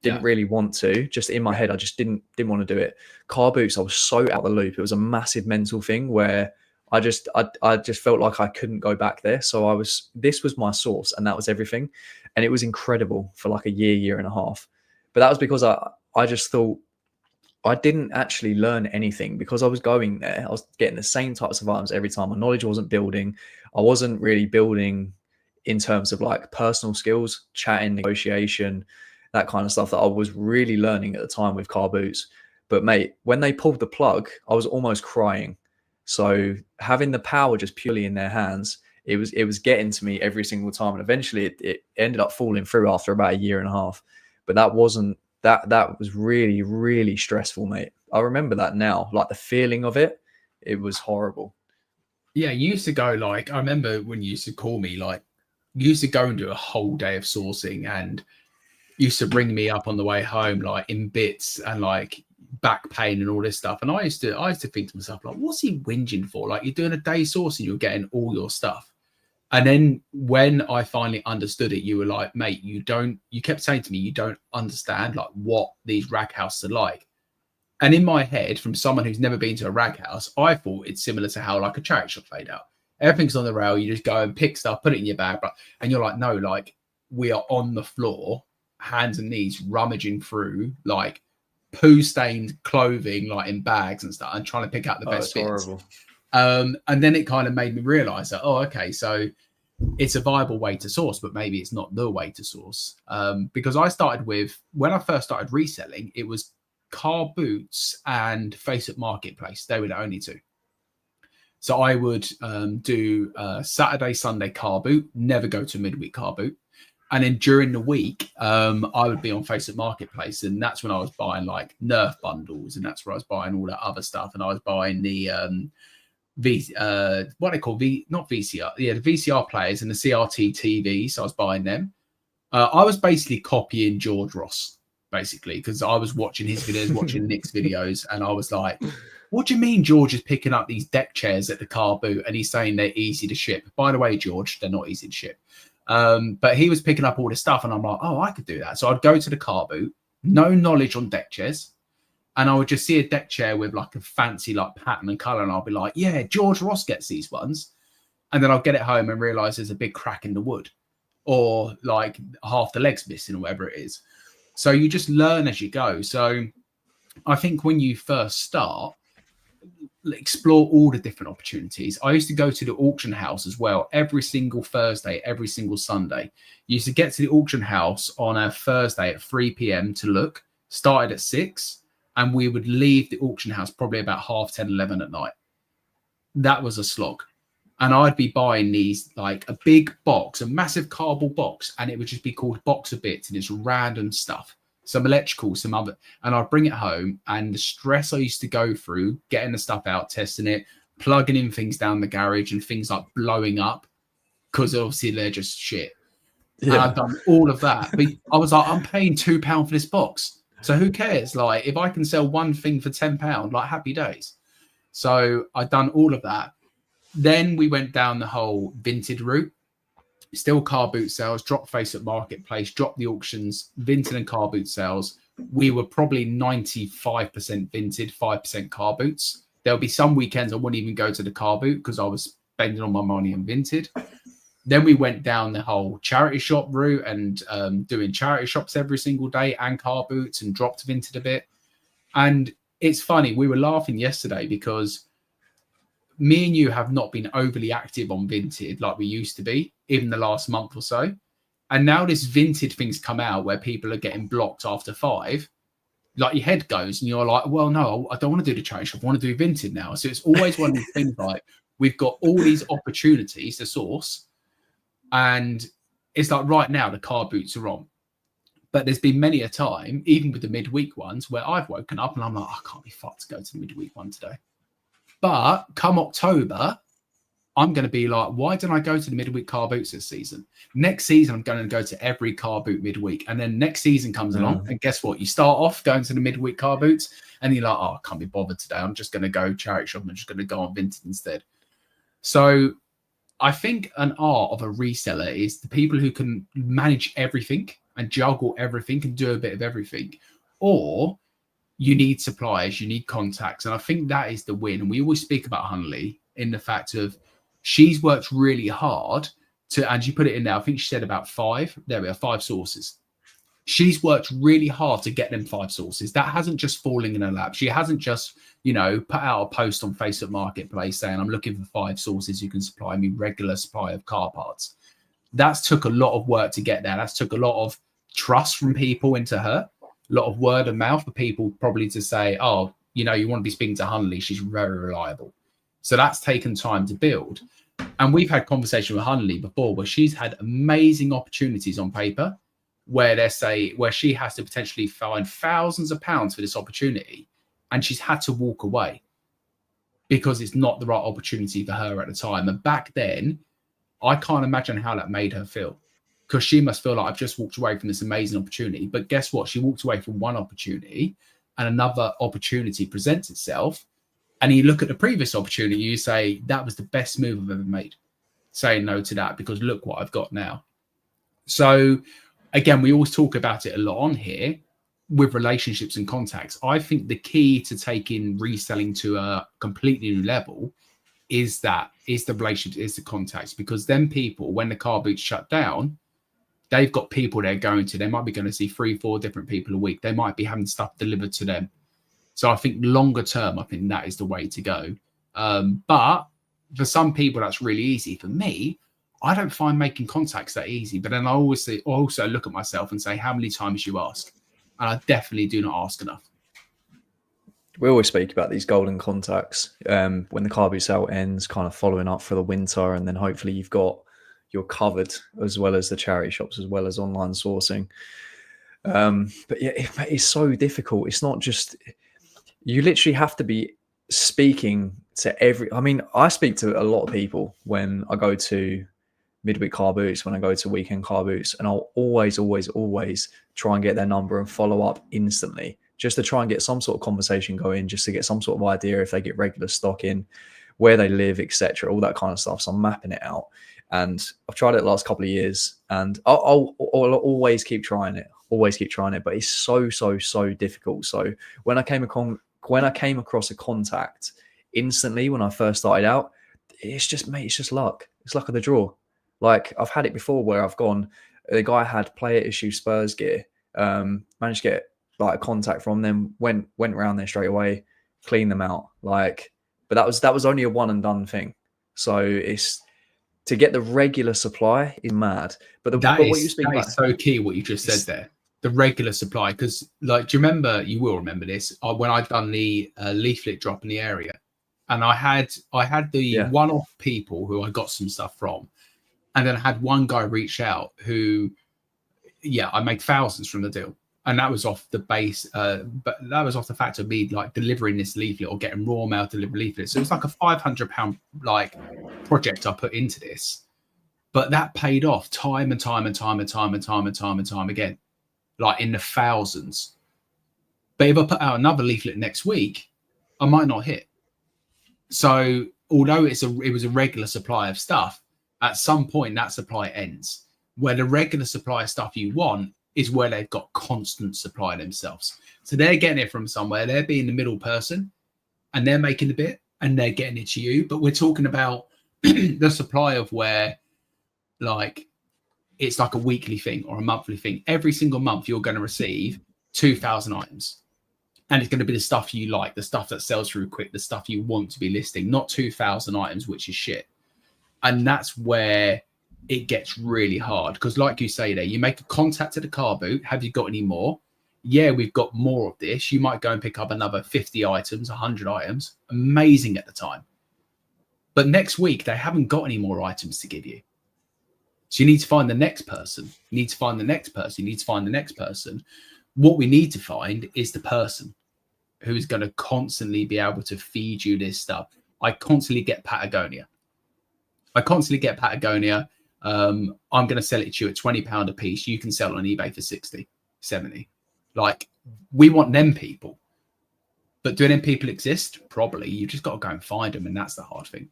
Didn't really want to. Just in my head, I just didn't want to do it. Car boots, I was so out of the loop. It was a massive mental thing where I just felt like I couldn't go back there. So this was my source, and that was everything. And it was incredible for like a year and a half. But that was because I just thought I didn't actually learn anything because I was going there. I was getting the same types of items every time. My knowledge wasn't building. I wasn't really building in terms of like personal skills, chatting, negotiation, that kind of stuff that I was really learning at the time with car boots. But mate, when they pulled the plug, I was almost crying. So having the power just purely in their hands, it was getting to me every single time. And eventually it ended up falling through after about a year and a half. But that was really, really stressful, mate. I remember that now, like the feeling of it, it was horrible. Yeah, you used to go like, I remember when you used to call me, like, you used to go and do a whole day of sourcing and used to bring me up on the way home, like in bits and like back pain and all this stuff. And I used to think to myself, like, what's he whinging for? Like, you're doing a day sourcing, you're getting all your stuff. And then when I finally understood it, you were like, mate, you kept saying to me, you don't understand like what these rag houses are like. And in my head, from someone who's never been to a rag house, I thought it's similar to how like a charity shop laid out. Everything's on the rail. You just go and pick stuff, put it in your bag. And you're like, no, like we are on the floor, hands and knees, rummaging through like poo-stained clothing, like in bags and stuff, and trying to pick out the best bits. Horrible. And then it kind of made me realize that, oh, okay, so it's a viable way to source, but maybe it's not the way to source. Because when I first started reselling, it was car boots and Facebook Marketplace. They were the only two. So I would do Saturday, Sunday car boot, never go to a midweek car boot. And then during the week, I would be on Facebook Marketplace, and that's when I was buying like Nerf bundles, and that's where I was buying all that other stuff. And I was buying the what they call not VCR, the VCR players and the CRT TV. So I was buying them. I was basically copying George Ross, basically, because I was watching his videos, watching Nick's videos, and I was like, what do you mean George is picking up these deck chairs at the car boot and he's saying they're easy to ship? By the way, George, they're not easy to ship. But he was picking up all this stuff, and I'm like, oh, I could do that. So I'd go to the car boot, no knowledge on deck chairs, and I would just see a deck chair with like a fancy like pattern and color, and I'll be like, yeah, George Ross gets these ones. And then I'll get it home and realize there's a big crack in the wood, or like half the legs missing, or whatever it is. So you just learn as you go. So I think when you first start, explore all the different opportunities. I used to go to the auction house as well every single Thursday, every single Sunday. You used to get to the auction house on a Thursday at 3 p.m. to look, started at 6, and we would leave the auction house probably about 10:30, 11 at night. That was a slog. And I'd be buying these, like a big box, a massive cardboard box, and it would just be called Box of Bits, and it's random stuff. Some electrical, some other, and I'd bring it home, and the stress I used to go through getting the stuff out, testing it, plugging in things down the garage, and things like blowing up because obviously they're just shit. Yeah. And I've done all of that, but I was like, I'm paying £2 for this box, so who cares? Like, if I can sell one thing for £10, like, happy days. So I'd done all of that. Then we went down the whole Vinted route. Still car boot sales, drop Facebook Marketplace, drop the auctions, Vinted and car boot sales. We were probably 95% Vinted, 5% car boots. There'll be some weekends I wouldn't even go to the car boot because I was spending all my money on Vinted. Then we went down the whole charity shop route and doing charity shops every single day and car boots, and dropped Vinted a bit. And it's funny, we were laughing yesterday because me and you have not been overly active on Vinted like we used to be, even the last month or so. And now this Vinted thing's come out where people are getting blocked after 5. Like your head goes and you're like, well, no, I don't want to do the charity shop. I want to do Vinted now. So it's always one of these things like we've got all these opportunities to source. And it's like right now the car boots are on. But there's been many a time, even with the midweek ones, where I've woken up and I'm like, I can't be fucked to go to the midweek one today. But come October, I'm going to be like, why didn't I go to the midweek car boots this season? Next season, I'm going to go to every car boot midweek. And then next season comes along. And guess what? You start off going to the midweek car boots and you're like, oh, I can't be bothered today. I'm just going to go charity shop. I'm just going to go on Vinted instead. So I think an art of a reseller is the people who can manage everything and juggle everything and do a bit of everything. Or you need suppliers, you need contacts. And I think that is the win. And we always speak about Hunley in the fact of she's worked really hard to, and you put it in there, I think she said about 5. There we are, 5 sources. She's worked really hard to get them 5 sources. That hasn't just fallen in her lap. She hasn't just, put out a post on Facebook Marketplace saying, I'm looking for 5 sources who can supply me regular supply of car parts. That's took a lot of work to get there. That's took a lot of trust from people into her, a lot of word of mouth for people probably to say, oh, you want to be speaking to Hunley. She's very reliable. So that's taken time to build. And we've had conversation with Hunley before where she's had amazing opportunities on paper where she has to potentially find thousands of pounds for this opportunity. And she's had to walk away because it's not the right opportunity for her at the time. And back then, I can't imagine how that made her feel, because she must feel like I've just walked away from this amazing opportunity. But guess what? She walked away from one opportunity and another opportunity presents itself. And you look at the previous opportunity, you say, that was the best move I've ever made, saying no to that, because look what I've got now. So again, we always talk about it a lot on here with relationships and contacts. I think the key to taking reselling to a completely new level is the relationship, is the contacts, because then people, when the car boots shut down, they've got people they're going to. They might be going to see 3-4 different people a week. They might be having stuff delivered to them. So I think longer term, I think that is the way to go. But for some people, that's really easy. For me, I don't find making contacts that easy. But then I also look at myself and say, how many times you ask? And I definitely do not ask enough. We always speak about these golden contacts when the car boot sale ends, kind of following up for the winter. And then hopefully you're covered, as well as the charity shops, as well as online sourcing. But yeah, it's so difficult. It's not just... You literally have to be speaking to I speak to a lot of people when I go to midweek car boots, when I go to weekend car boots, and I'll always try and get their number and follow up instantly, just to try and get some sort of conversation going, just to get some sort of idea if they get regular stock in, where they live, etc., all that kind of stuff. So I'm mapping it out, and I've tried it the last couple of years, and I'll always keep trying it, but it's so difficult. So when I came across a contact instantly when I first started out, it's just luck. It's luck of the draw. Like, I've had it before where I've gone, the guy had player issue Spurs gear, managed to get like a contact from them, went around there straight away, cleaned them out. Like, but that was only a one and done thing. So it's to get the regular supply is mad. But what you speak about is so key. What you just said there. The regular supply, because like, do you remember? You will remember this when I'd done the leaflet drop in the area, and I had the one-off people who I got some stuff from, and then I had one guy reach out who, I made thousands from the deal, and that was off the base, but that was off the fact of me like delivering this leaflet or getting raw mail delivered leaflets. So it was like a £500 like project I put into this, but that paid off time and time again. Like in the thousands. But if I put out another leaflet next week, I might not hit. So although it was a regular supply of stuff, at some point that supply ends. Where the regular supply of stuff you want is where they've got constant supply themselves. So they're getting it from somewhere. They're being the middle person. and they're making the bit and they're getting it to you. But we're talking about the supply of where like it's like a weekly thing or a monthly thing. Every single month you're going to receive 2,000 items. And it's going to be the stuff you like, the stuff that sells through quick, the stuff you want to be listing, not 2,000 items, which is shit. And that's where it gets really hard. Because like you say there, you make a contact at the car boot. Have you got any more? Yeah, we've got more of this. You might go and pick up another 50 items, 100 items. Amazing at the time. But next week, they haven't got any more items to give you. So you need to find the next person. You need to find the next person. You need to find the next person. What we need to find is the person who is going to constantly be able to feed you this stuff. I constantly get Patagonia. I'm going to sell it to you at £20 a piece. You can sell it on eBay for 60, 70. Like, we want them people. But do them people exist? Probably. You just got to go and find them. And that's the hard thing.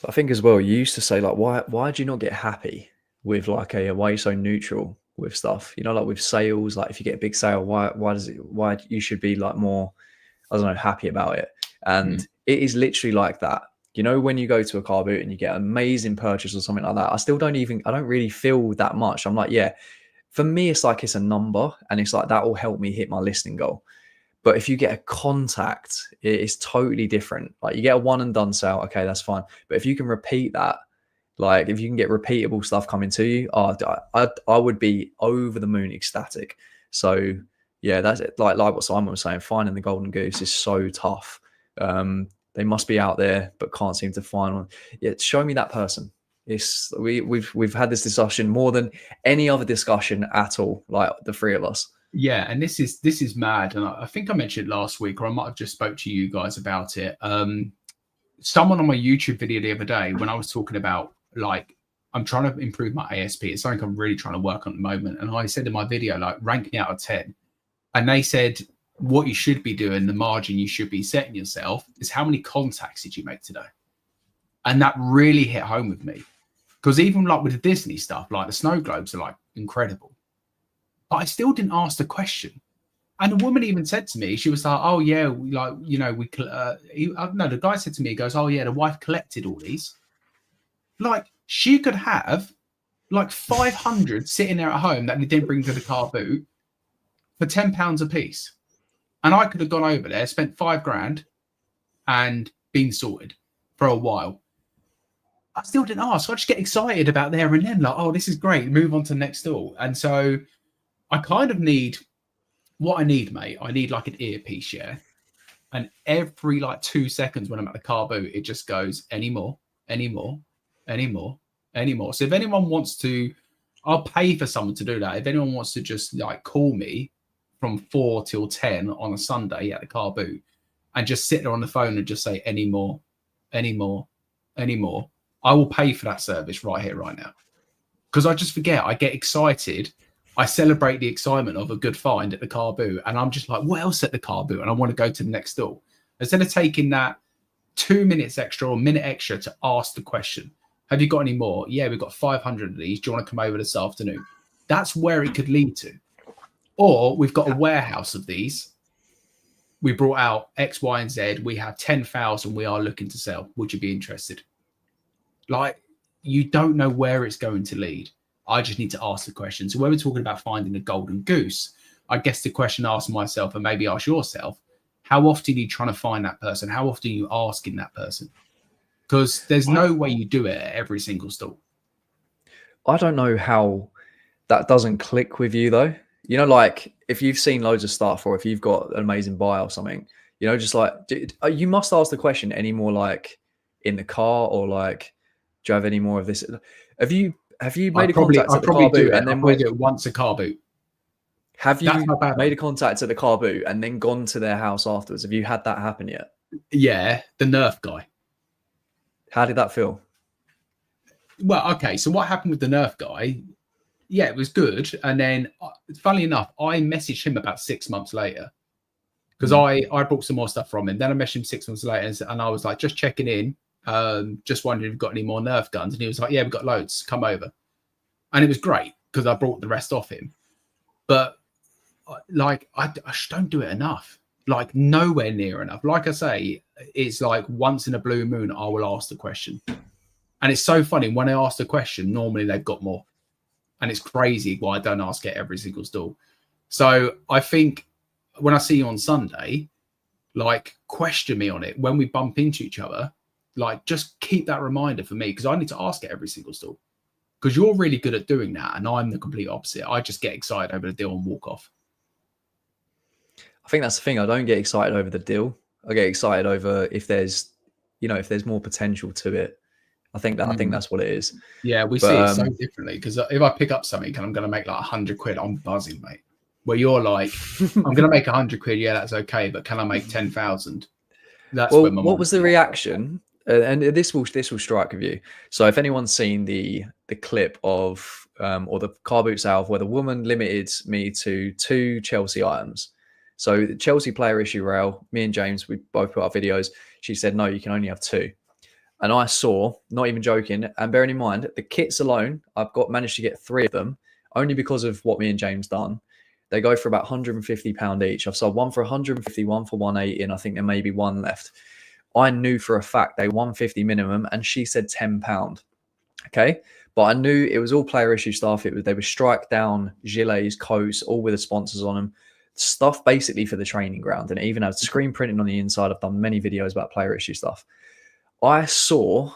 I think as well, you used to say, like, why do you not get happy with like why are you so neutral with stuff? You know, like with sales, like if you get a big sale, why you should be like more, I don't know, happy about it. And it is literally like that. You know, when you go to a car boot and you get an amazing purchase or something like that, I don't really feel that much. I'm like, yeah, for me, it's like it's a number and it's like that will help me hit my listing goal. But if you get a contact, it is totally different. Like you get a one and done sale, okay, that's fine. But if you can repeat that, like if you can get repeatable stuff coming to you, I would be over the moon ecstatic. So yeah, that's it. Like what Simon was saying, finding the golden goose is so tough. They must be out there, but can't seem to find one. Yeah, show me that person. We've had this discussion more than any other discussion at all. Like the three of us. Yeah, and this is mad. And I think I mentioned it last week, or I might have just spoke to you guys about it. Someone on my YouTube video the other day, when I was talking about like I'm trying to improve my ASP, it's something I'm really trying to work on at the moment. And I said in my video, like ranking out of 10, and they said what you should be doing, the margin you should be setting yourself is how many contacts did you make today? And that really hit home with me. Because even like with the Disney stuff, like the snow globes are like incredible. But I still didn't ask the question. And the woman even said to me, she was like, oh yeah, the guy said to me, he goes, oh yeah, the wife collected all these. Like she could have like 500 sitting there at home that they didn't bring to the car boot for £10 a piece. And I could have gone over there, spent £5,000 and been sorted for a while. I still didn't ask. I just get excited about there and then, like, oh, this is great. Move on to the next stall. And so I kind of need what I need, mate. I need like an earpiece, yeah. And every like 2 seconds when I'm at the car boot, it just goes anymore. So if anyone wants to, I'll pay for someone to do that. If anyone wants to just like call me from 4 till 10 on a Sunday at the car boot and just sit there on the phone and just say anymore, I will pay for that service right here, right now. Because I just forget, I get excited. I celebrate the excitement of a good find at the car boot. And I'm just like, what else at the car boot? And I want to go to the next stall. Instead of taking that 2 minutes extra or a minute extra to ask the question, have you got any more? Yeah, we've got 500 of these. Do you want to come over this afternoon? That's where it could lead to. Or we've got a warehouse of these. We brought out X, Y, and Z. We have 10,000 we are looking to sell. Would you be interested? Like, you don't know where it's going to lead. I just need to ask the question. So when we're talking about finding a golden goose, I guess the question I ask myself and maybe ask yourself, how often are you trying to find that person? How often are you asking that person? Because there's no way you do it at every single stall. I don't know how that doesn't click with you though. You know, like if you've seen loads of stuff or if you've got an amazing buy or something, you know, just like you must ask the question any more like in the car or like, do you have any more of this? Have you made a contact at the car boot and then do it once a car boot? Have you made a contact at the car boot and then gone to their house afterwards? Have you had that happen yet? Yeah, the Nerf guy. How did that feel? Well, okay, so what happened with the Nerf guy? Yeah, it was good. And then, funnily enough, I messaged him about 6 months later because I bought some more stuff from him. Then I messaged him 6 months later and I was like, just checking in. Just wondering if you've got any more Nerf guns. And he was like, yeah, we've got loads. Come over. And it was great because I brought the rest off him. But like, I just don't do it enough. like nowhere near enough. Like I say, it's like once in a blue moon, I will ask the question. And it's so funny when I ask the question, normally they've got more. And it's crazy why I don't ask it every single stall. So I think when I see you on Sunday, like question me on it when we bump into each other. Like just keep that reminder for me, because I need to ask it every single stall. Because you're really good at doing that, and I'm the complete opposite. I just get excited over the deal and walk off. I think that's the thing. I don't get excited over the deal. I get excited over if there's, if there's more potential to it. I think that's what it is. Yeah, we see it so differently. Because if I pick up something and I'm going to make like 100 quid, I'm buzzing, mate. Where you're like, I'm going to make 100 quid. Yeah, that's okay. But can I make 10,000? That's well, when my what was the reaction? And this will strike with you. So if anyone's seen the clip of or the car boot sale where the woman limited me to 2 Chelsea items. So the Chelsea player issue rail, me and James, we both put our videos. She said, no, you can only have 2. And I saw, not even joking, and bearing in mind, the kits alone, I've managed to get 3 of them, only because of what me and James done. They go for about £150 each. I've sold one for 150, one for 180, and I think there may be one left. I knew for a fact they 150 minimum, and she said £10. Okay, but I knew it was all player issue stuff. They were strike down gilets, coats, all with the sponsors on them. Stuff basically for the training ground, and it even had screen printing on the inside. I've done many videos about player issue stuff. I saw,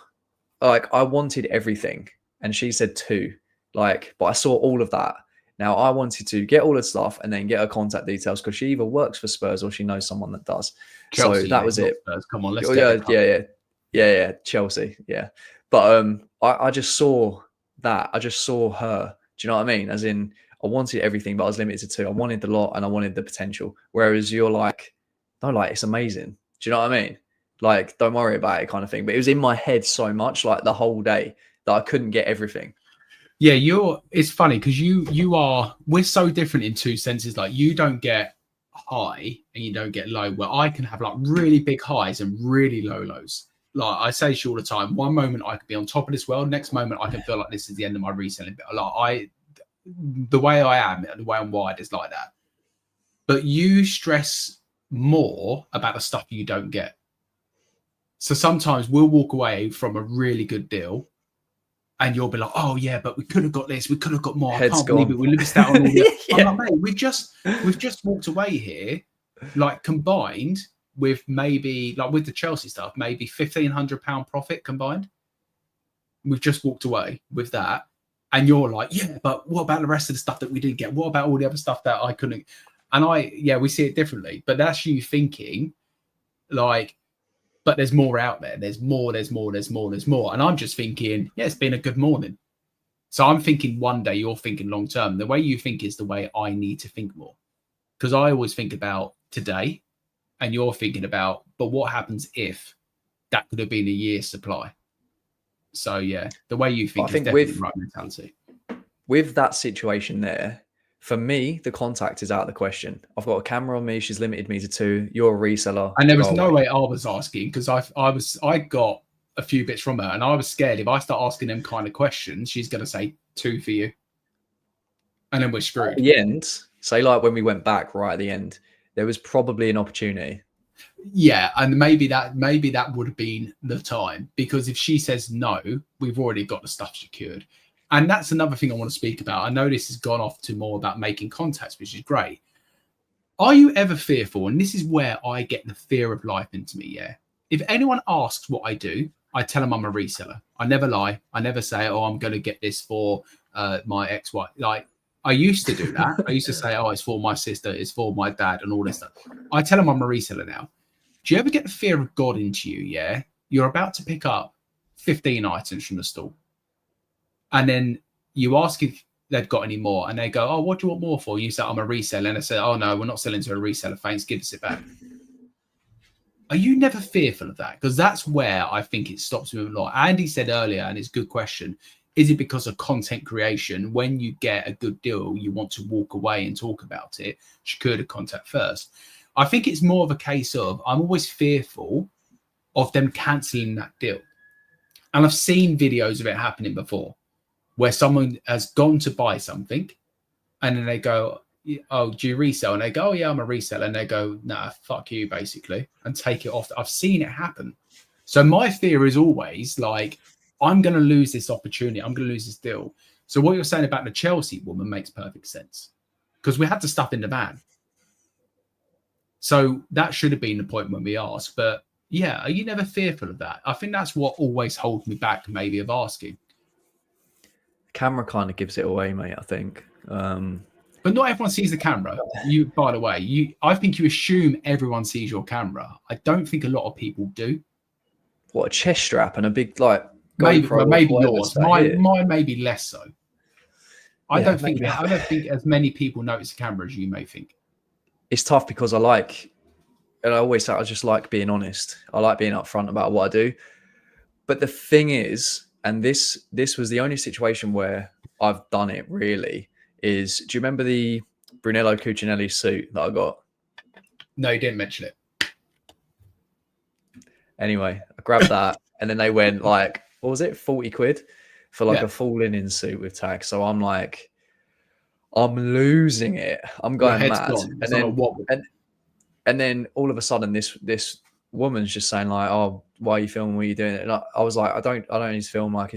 like, I wanted everything, and she said 2. But I saw all of that. Now I wanted to get all the stuff and then get her contact details, because she either works for Spurs or she knows someone that does. Chelsea, so that was it. Spurs. Come on, let's get it. Yeah, Chelsea, yeah. But I just saw that. I just saw her. Do you know what I mean? As in, I wanted everything, but I was limited to 2. I wanted the lot and I wanted the potential. Whereas you're like, no, like, it's amazing. Do you know what I mean? Like, don't worry about it, kind of thing. But it was in my head so much, like the whole day, that I couldn't get everything. Yeah, it's funny because we're so different in 2 senses. Like, you don't get high and you don't get low, where I can have like really big highs and really low lows. Like I say to you all the time, one moment I could be on top of this world, next moment I can feel like this is the end of my reselling bit. Like the way I am, the way I'm wired is like that. But you stress more about the stuff you don't get. So sometimes we'll walk away from a really good deal and you'll be like, oh yeah, but we could have got this, we could have got more. I can't believe it. We missed out on all the I'm like, mate, we've just walked away here, like combined with maybe, like with the Chelsea stuff, maybe £1,500 profit combined. We've just walked away with that. And you're like, yeah, but what about the rest of the stuff that we didn't get? What about all the other stuff that I couldn't? And we see it differently. But that's you thinking, like, but there's more out there. There's more. And I'm just thinking, yeah, it's been a good morning. So I'm thinking one day, you're thinking long term. The way you think is the way I need to think more. Because I always think about today and you're thinking about, but what happens if that could have been a year's supply? So yeah, the way you think is definitely the right mentality. With that situation there, for me, the contact is out of the question. I've got a camera on me. She's limited me to 2. You're a reseller. And there was no way I was asking, because I got a few bits from her and I was scared if I start asking them kind of questions, she's going to say 2 for you. And then we're screwed. At the end, say like when we went back right at the end, there was probably an opportunity. Yeah, and maybe that would have been the time, because if she says no, we've already got the stuff secured. And that's another thing I want to speak about. I know this has gone off to more about making contacts, which is great. Are you ever fearful? And this is where I get the fear of life into me, yeah? If anyone asks what I do, I tell them I'm a reseller. I never lie. I never say, oh, I'm going to get this for my ex-wife. Like, I used to do that. I used to say, oh, it's for my sister, it's for my dad, and all this stuff. I tell them I'm a reseller now. Do you ever get the fear of God into you, yeah? You're about to pick up 15 items from the store. And then you ask if they've got any more, and they go, oh, what do you want more for? You say, I'm a reseller. And I say, oh, no, we're not selling to a reseller. Thanks, give us it back. Are you never fearful of that? Because that's where I think it stops me a lot. Andy said earlier, and it's a good question, is it because of content creation? When you get a good deal, you want to walk away and talk about it, secure the contact first. I think it's more of a case of I'm always fearful of them cancelling that deal. And I've seen videos of it happening before, where someone has gone to buy something and then they go, oh, do you resell? And they go, oh yeah, I'm a reseller. And they go, nah, fuck you, basically, and take it off. I've seen it happen. So my fear is always like, I'm going to lose this opportunity. I'm going to lose this deal. So what you're saying about the Chelsea woman makes perfect sense, because we had the stuff in the van. So that should have been the point when we asked. But yeah, are you never fearful of that? I think that's what always holds me back, maybe, of asking. Camera kind of gives it away, mate, I think. But not everyone sees the camera. You, by the way, I think you assume everyone sees your camera. I don't think a lot of people do. What, a chest strap and a big like maybe GoPro yours. Mine maybe less so. I don't think as many people notice the camera as you may think. It's tough because and I always say I just like being honest. I like being upfront about what I do. But the thing is, and this was the only situation where I've done it really, is do you remember the Brunello Cucinelli suit that I got? No, you didn't mention it. Anyway, I grabbed that and then they went like, what was it, 40 quid for like a full linen suit with tags. So I'm like, I'm losing it. I'm going mad. And then all of a sudden this woman's just saying like, oh, why are you filming? What are you doing? And I was like, I don't need to film. Like,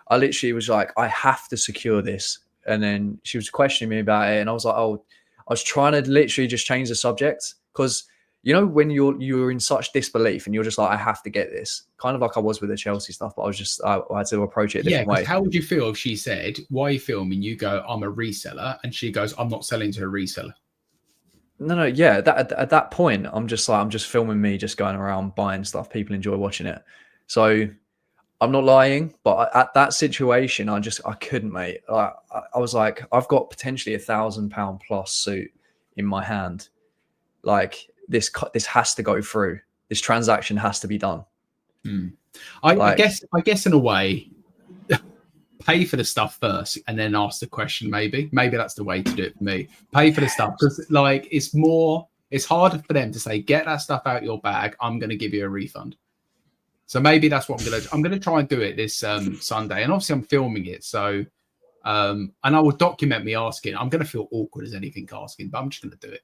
I literally was like, I have to secure this. And then she was questioning me about it. And I was like, oh, I was trying to literally just change the subject. Because, you know, when you're in such disbelief and you're just like, I have to get this, kind of like I was with the Chelsea stuff, but I had to approach it a different way. How would you feel if she said, why are you filming? You go, I'm a reseller. And she goes, I'm not selling to a reseller. No, yeah. At that point, I'm just filming me just going around buying stuff. People enjoy watching it. So I'm not lying, but at that situation, I couldn't, mate. I was like, I've got potentially £1,000 plus suit in my hand. Like this has to go through. This transaction has to be done. I guess in a way, pay for the stuff first and then ask the question. Maybe that's the way to do it for me. Pay for the stuff, because like it's harder for them to say, get that stuff out your bag, I'm going to give you a refund. So maybe that's what I'm going to try and do it this Sunday. And obviously I'm filming it. So, and I will document me asking. I'm going to feel awkward as anything asking, but I'm just going to do it.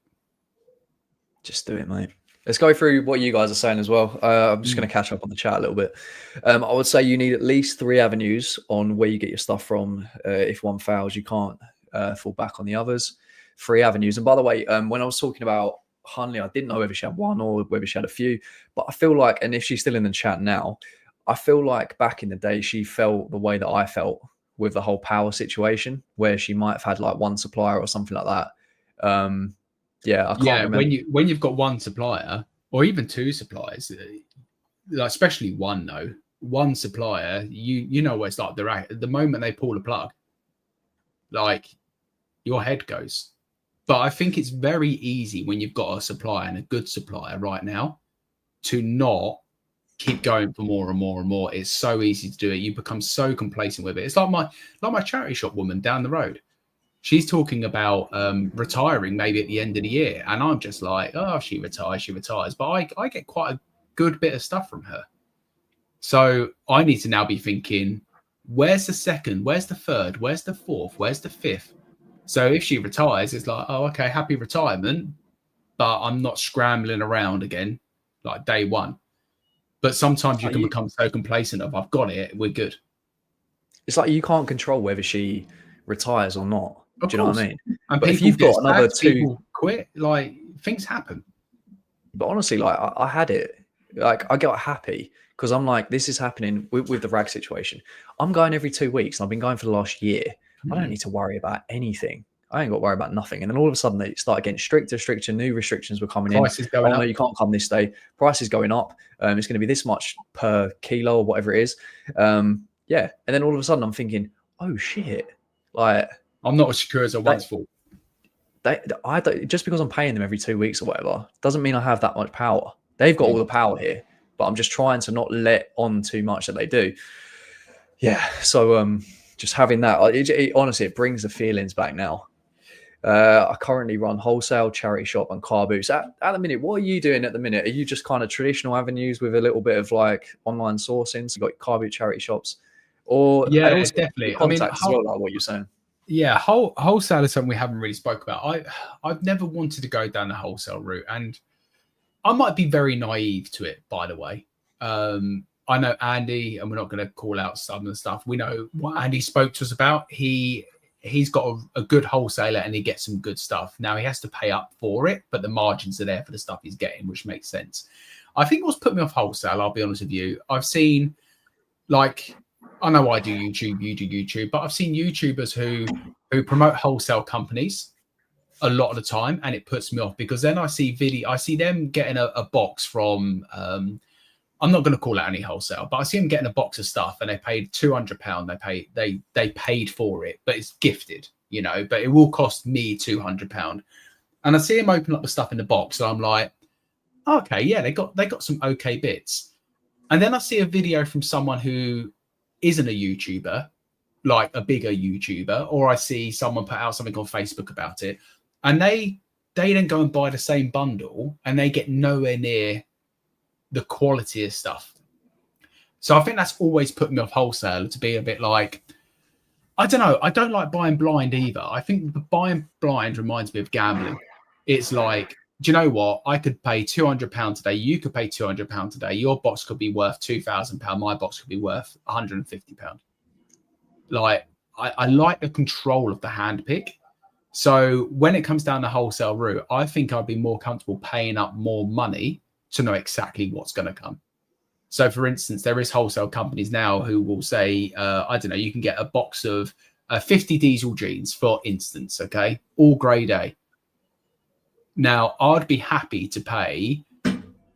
Just do it, mate. Let's go through what you guys are saying as well. I'm just going to catch up on the chat a little bit. I would say you need at least 3 avenues on where you get your stuff from. If one fails, you can't fall back on the others. 3 avenues. And by the way, when I was talking about Hunley, I didn't know whether she had one or whether she had a few, but I feel like, and if she's still in the chat now, I feel like back in the day, she felt the way that I felt with the whole power situation, where she might have had like one supplier or something like that. I can't remember. When you've got one supplier or even 2 suppliers, like especially one supplier, you know what it's like. They're at the moment they pull the plug, like your head goes. But I think it's very easy when you've got a supplier and a good supplier right now to not keep going for more and more and more. It's so easy to do it. You become so complacent with it. It's like my charity shop woman down the road. She's talking about retiring maybe at the end of the year. And I'm just like, oh, she retires. But I get quite a good bit of stuff from her. So I need to now be thinking, where's the second? Where's the third? Where's the fourth? Where's the fifth? So if she retires, it's like, oh, okay, happy retirement, but I'm not scrambling around again like day one. But sometimes you can become so complacent of, I've got it, we're good. It's like you can't control whether she retires or not. Do you know what I mean? And but if you've got another 2, people quit, like things happen. But honestly, like I had it, like I got happy because I'm like, this is happening with the rag situation. I'm going every 2 weeks and I've been going for the last year. I don't need to worry about anything. I ain't got to worry about nothing. And then all of a sudden they start getting stricter. New restrictions were coming Prices in. Going up. No, you can't come this day. Price is going up. It's going to be this much per kilo or whatever it is. And then all of a sudden I'm thinking, oh shit. Like I'm not as secure as I once thought. Just because I'm paying them every 2 weeks or whatever, doesn't mean I have that much power. They've got all the power here, but I'm just trying to not let on too much that they do. Yeah. So, just having that, honestly, it brings the feelings back now. I currently run wholesale, charity shop, and car boots. At the minute, what are you doing at the minute? Are you just kind of traditional avenues with a little bit of like online sourcing? So you got car boot charity shops, or it's definitely contacts as well, like what you're saying. Yeah, wholesale is something we haven't really spoke about. I've never wanted to go down the wholesale route, and I might be very naive to it, by the way. I know Andy, and we're not going to call out some of the stuff. We know what Andy spoke to us about. He's got a good wholesaler, and he gets some good stuff. Now he has to pay up for it, but the margins are there for the stuff he's getting, which makes sense. I think what's put me off wholesale, I'll be honest with you, I've seen, like, I know I do YouTube, you do YouTube, but I've seen YouTubers who promote wholesale companies a lot of the time, and it puts me off because then I see them getting a box from I'm not going to call it any wholesale, but I see them getting a box of stuff and they paid £200. They paid for it, but it's gifted, but it will cost me £200. And I see them open up the stuff in the box, and I'm like, okay, yeah, they got some okay bits. And then I see a video from someone who isn't a YouTuber, like a bigger YouTuber, or I see someone put out something on Facebook about it, and they then go and buy the same bundle and they get nowhere near the quality of stuff. So I think that's always put me off wholesale, to be a bit like, I don't know, I don't like buying blind either. I think the buying blind reminds me of gambling. It's like, do you know what? I could pay £200 today. You could pay £200 today. Your box could be worth £2,000. My box could be worth £150. Like, I like the control of the hand pick. So when it comes down the wholesale route, I think I'd be more comfortable paying up more money to know exactly what's going to come. So, for instance, there is wholesale companies now who will say, I don't know, you can get a box of 50 diesel jeans, for instance, okay, all grade A. Now, I'd be happy to pay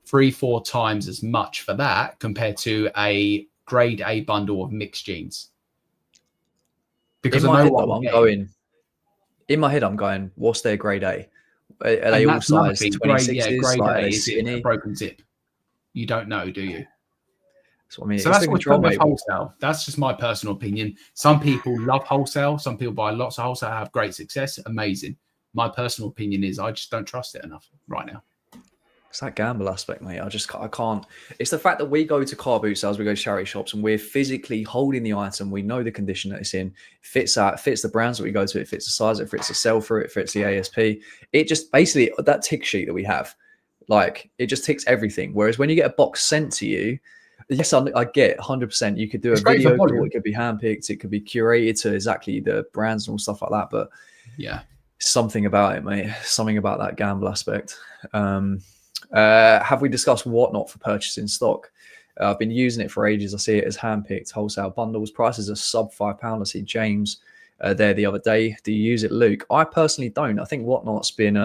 3-4 times as much for that compared to a grade A bundle of mixed jeans. Because in my head, I'm going, what's their grade A? Are they all size 26s? Grade A, is it a broken zip? You don't know, do you? That's what I mean. So that's what's put with wholesale. That's just my personal opinion. Some people love wholesale. Some people buy lots of wholesale, have great success. Amazing. My personal opinion is I just don't trust it enough right now. It's that gamble aspect, mate. I can't. It's the fact that we go to car boot sales, we go to charity shops, and we're physically holding the item. We know the condition that it's in. It fits the brands that we go to. It fits the size. It fits the sell through. It fits the ASP. It just basically, that tick sheet that we have, like, it just ticks everything. Whereas when you get a box sent to you, yes, I get 100%. You could do a video call. It could be handpicked. It could be curated to exactly the brands and all stuff like that. But yeah, something about it, mate. Something about that gamble aspect. Have we discussed Whatnot for purchasing stock? I've been using it for ages. I see it as handpicked wholesale bundles. Prices are sub £5. I see James there the other day. Do you use it, Luke? I personally don't. I think Whatnot's been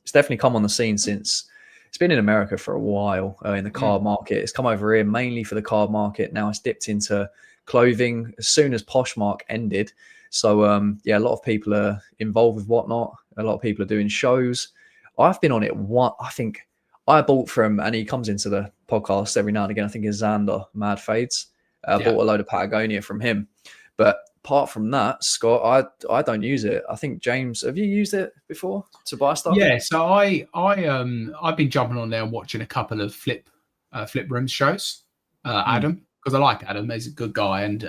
it's definitely come on the scene since it's been in America for a while in the card market. It's come over here mainly for the card market. Now it's dipped into clothing as soon as Poshmark ended. So yeah, a lot of people are involved with Whatnot. A lot of people are doing shows. I've been on it. I think I bought from, and he comes into the podcast every now and again, I think it's Xander Mad Fades. I bought a load of Patagonia from him. But apart from that, Scott, I don't use it. I think, James, have you used it before to buy stuff? Yeah, so I've been jumping on there and watching a couple of flip rooms shows. Adam, because I like Adam, he's a good guy. And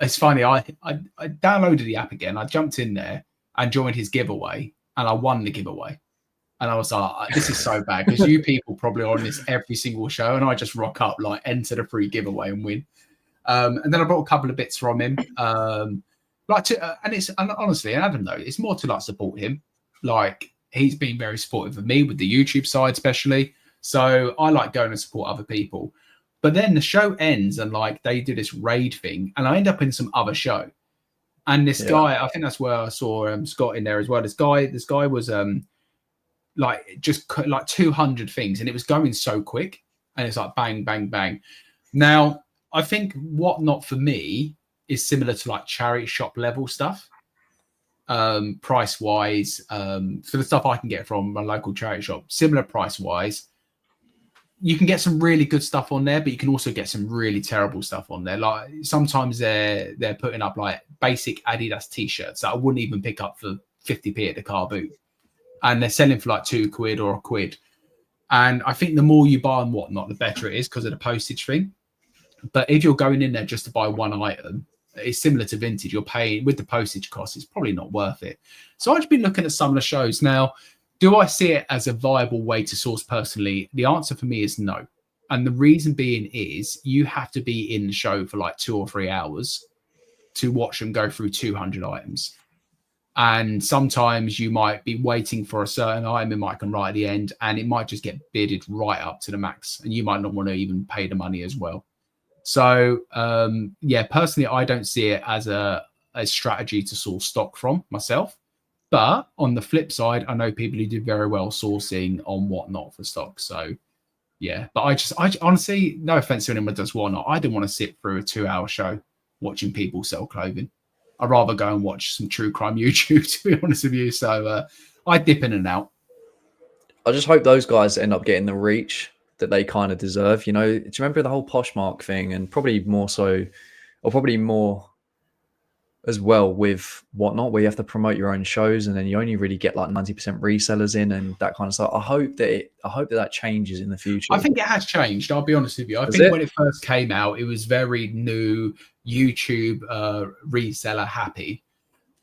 it's funny, I downloaded the app again. I jumped in there and joined his giveaway, and I won the giveaway. And I was like, this is so bad, because you people probably are on this every single show, and I just rock up, like, enter the free giveaway and win. And then I bought a couple of bits from him. And honestly, and Adam, though, it's more to, like, support him. Like, he's been very supportive of me with the YouTube side, especially. So I like going and support other people. But then the show ends, and, like, they do this raid thing, and I end up in some other show. And this guy, I think that's where I saw Scott in there as well. This guy was like 200 things, and it was going so quick, and it's like bang, bang, bang. Now, I think Whatnot for me is similar to, like, charity shop level stuff, price wise, for the stuff I can get from my local charity shop, similar price wise. You can get some really good stuff on there, but you can also get some really terrible stuff on there. Like, sometimes they're putting up, like, basic Adidas t-shirts that I wouldn't even pick up for 50p at the car boot. And they're selling for like £2 or £1. And I think the more you buy and Whatnot, the better it is because of the postage thing. But if you're going in there just to buy one item, it's similar to vintage. You're paying with the postage costs, it's probably not worth it. So I've been looking at some of the shows now. Do I see it as a viable way to source personally? The answer for me is no. And the reason being is you have to be in the show for like 2 or 3 hours to watch them go through 200 items. And sometimes you might be waiting for a certain item, it might come right at the end, and it might just get bidded right up to the max. And you might not want to even pay the money as well. So, yeah, personally, I don't see it as a strategy to source stock from myself. But on the flip side, I know people who do very well sourcing on Whatnot for stock. So, yeah, but I honestly, no offense to anyone who does Whatnot, I didn't want to sit through a 2-hour show watching people sell clothing. I'd rather go and watch some true crime YouTube, to be honest with you. So I dip in and out. I just hope those guys end up getting the reach that they kind of deserve. You know, do you remember the whole Poshmark thing? And probably more so, or probably more as well with Whatnot, where you have to promote your own shows, and then you only really get like 90% resellers in and that kind of stuff. I hope that changes in the future. I think it has changed. I'll be honest with you. I think when it first came out, it was very new, YouTube reseller happy.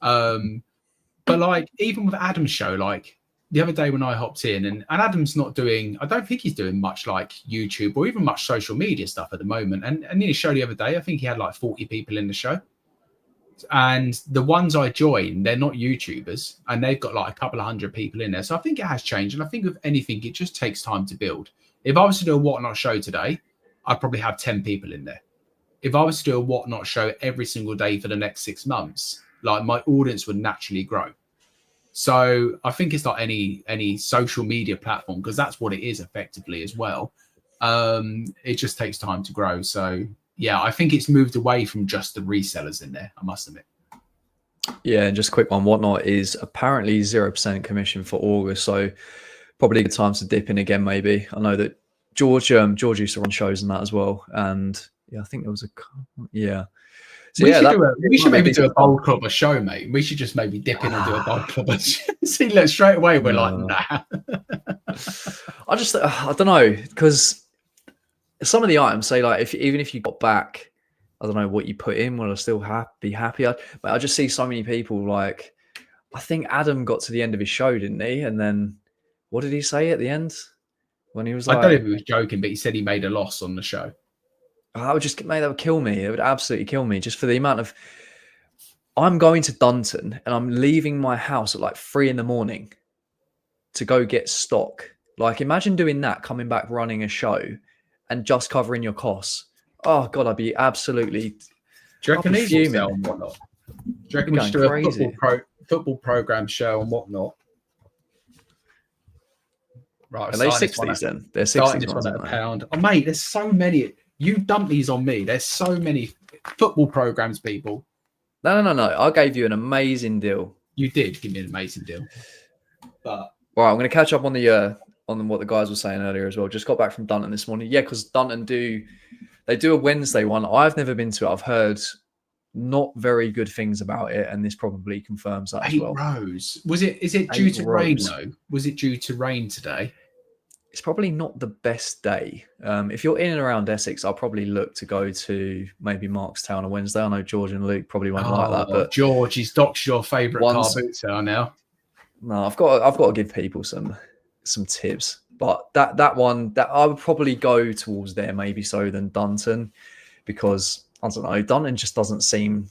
But like even with Adam's show, like the other day when I hopped in, and Adam's not doing, I don't think he's doing much like YouTube or even much social media stuff at the moment. And in his show the other day, I think he had like 40 people in the show. And the ones I joined, they're not YouTubers, and they've got like a couple of hundred people in there. So I think it has changed. And I think with anything, it just takes time to build. If I was to do a Whatnot show today, I'd probably have 10 people in there. If I was to do a Whatnot show every single day for the next 6 months, like my audience would naturally grow. So I think it's like any social media platform, because that's what it is effectively as well. It just takes time to grow. So yeah, I think it's moved away from just the resellers in there, I must admit. Yeah, and just a quick one. Whatnot is apparently 0% commission for August, so probably good time to dip in again. Maybe I know that George used to run shows and that as well, and yeah, I think there was yeah. So we should maybe do a bold clubber show, mate. We should just maybe dip in and do a bold clubber. See, look, straight away we're like, nah. I don't know, because some of the items say like even if you got back, I don't know what you put in, will I still be happy? But I just see so many people like, I think Adam got to the end of his show, didn't he? And then what did he say at the end when he was like, I don't know if he was joking, but he said he made a loss on the show. That would kill me. It would absolutely kill me, just for the amount of, I'm going to Dunton and I'm leaving my house at like 3 a.m. to go get stock. Like imagine doing that, coming back running a show and just covering your costs. Oh God, I'd be absolutely. Do you reckon these will sell and Whatnot? Do you reckon we should do a football program show and Whatnot? Right, are they 60s then? They're 60s ones, at £1. Oh mate, there's so many. You dumped these on me. There's so many football programs, people. No. I gave you an amazing deal. You did give me an amazing deal. But right, I'm going to catch up on what the guys were saying earlier as well. Just got back from Dunton this morning. Yeah, because Dunton do a Wednesday one. I've never been to it. I've heard not very good things about it, and this probably confirms that as well. Rose. Is it due to rain though? Was it due to rain today? It's probably not the best day. If you're in and around Essex, I'll probably look to go to maybe Markstown on Wednesday. I know George and Luke probably won't like that, but George, he's docked your favourite car boot sale now. No, I've got to give people some tips. But that one that I would probably go towards there maybe so than Dunton, because I don't know, Dunton just doesn't seem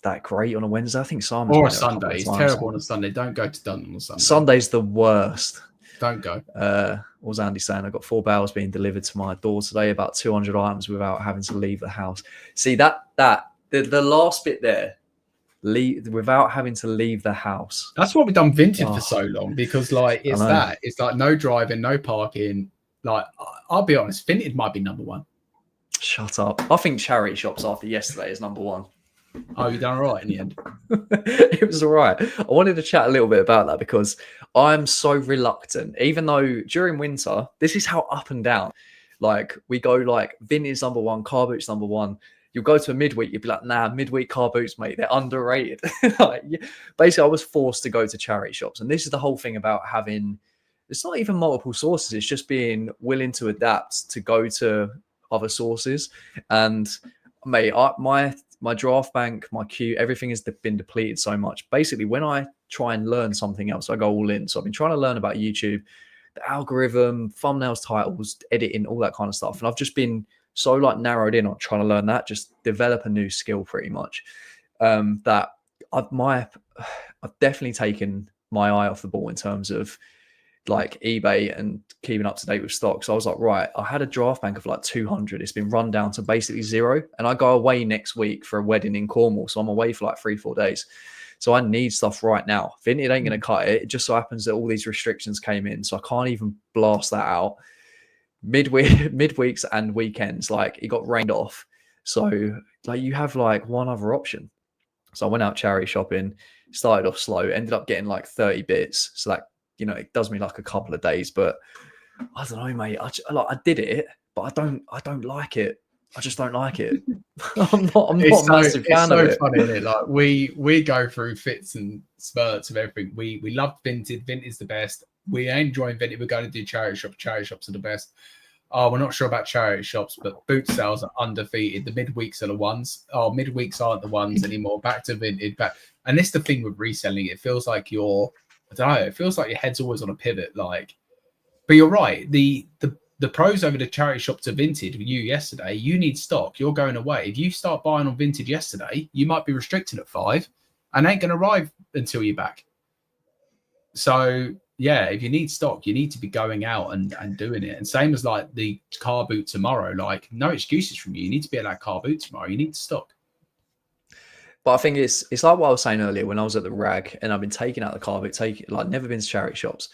that great on a Wednesday. I think Simon's or a Sunday. It's terrible on a Sunday. Don't go to Dunton on Sunday. Sunday's the worst. Don't go. What was Andy saying? I got 4 barrels being delivered to my door today, about 200 items without having to leave the house. See the last bit there, without having to leave the house. That's why we've done Vinted for so long, because like it's like no driving, no parking. Like I'll be honest, Vinted might be number one. Shut up. I think charity shops after yesterday is number one. Oh, you done all right in the end? It was all right. I wanted to chat a little bit about that because I'm so reluctant, even though during winter, this is how up and down. Like we go like Vinted's number one, car boots number one. You'll go to a midweek, you'll be like, nah, midweek car boots, mate, they're underrated. Basically, I was forced to go to charity shops. And this is the whole thing about having, it's not even multiple sources. It's just being willing to adapt to go to other sources. And mate, my draft bank, my queue, everything has been depleted so much. Basically, when I try and learn something else, I go all in. So I've been trying to learn about YouTube, the algorithm, thumbnails, titles, editing, all that kind of stuff. And I've just been so like narrowed in on trying to learn that, just develop a new skill pretty much. That I've definitely taken my eye off the ball in terms of like eBay and keeping up to date with stock. So I was like, right, I had a draft bank of like 200. It's been run down to basically zero. And I go away next week for a wedding in Cornwall. So I'm away for like 3-4 days. So I need stuff right now. Vinted ain't going to cut it. It just so happens that all these restrictions came in. So I can't even blast that out. Midweeks and weekends, like it got rained off. So like you have like one other option. So I went out charity shopping, started off slow, ended up getting like 30 bits. So that, it does me like a couple of days, but I don't know, mate. I did it, but I don't like it. I just don't like it. I'm not a massive fan of it. It's so funny, isn't it? Like we go through fits and spurts of everything. We love Vinted. Vinted's the best. We ain't enjoying Vinted. We're going to do charity shops. Charity shops are the best. Oh, we're not sure about charity shops, but boot sales are undefeated. The midweeks are the ones. Oh, midweeks aren't the ones anymore. Back to Vinted. And it's the thing with reselling. It feels like I don't know. It feels like your head's always on a pivot. But you're right. The pros over the charity shop to Vinted with you yesterday. You need stock. You're going away. If you start buying on Vinted yesterday, you might be restricted at 5, and ain't going to arrive until you're back. So yeah, if you need stock, you need to be going out and doing it. And same as like the car boot tomorrow. Like no excuses from you. You need to be at that car boot tomorrow. You need to stock. But I think it's like what I was saying earlier when I was at the rag and I've been taking out the car boot, never been to charity shops.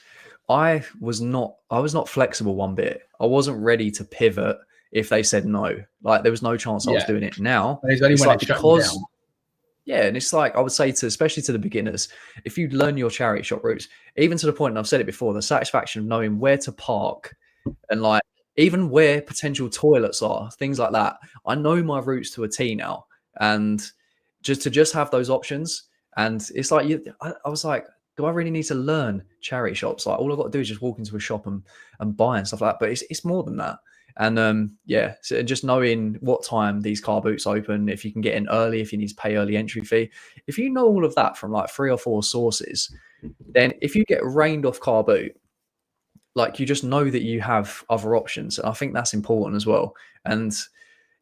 I was not flexible one bit. I wasn't ready to pivot if they said no. Like there was no chance I was doing it now. It's like because and it's like I would say especially to the beginners, if you learn your charity shop routes, even to the point, and I've said it before, the satisfaction of knowing where to park and like even where potential toilets are, things like that. I know my routes to a T now, and just have those options. And it's like I was like, do I really need to learn charity shops? Like all I've got to do is just walk into a shop and buy and stuff like that. But it's more than that. And so just knowing what time these car boots open, if you can get in early, if you need to pay early entry fee, if you know all of that from like 3 or 4 sources, then if you get rained off car boot, like you just know that you have other options. And I think that's important as well. And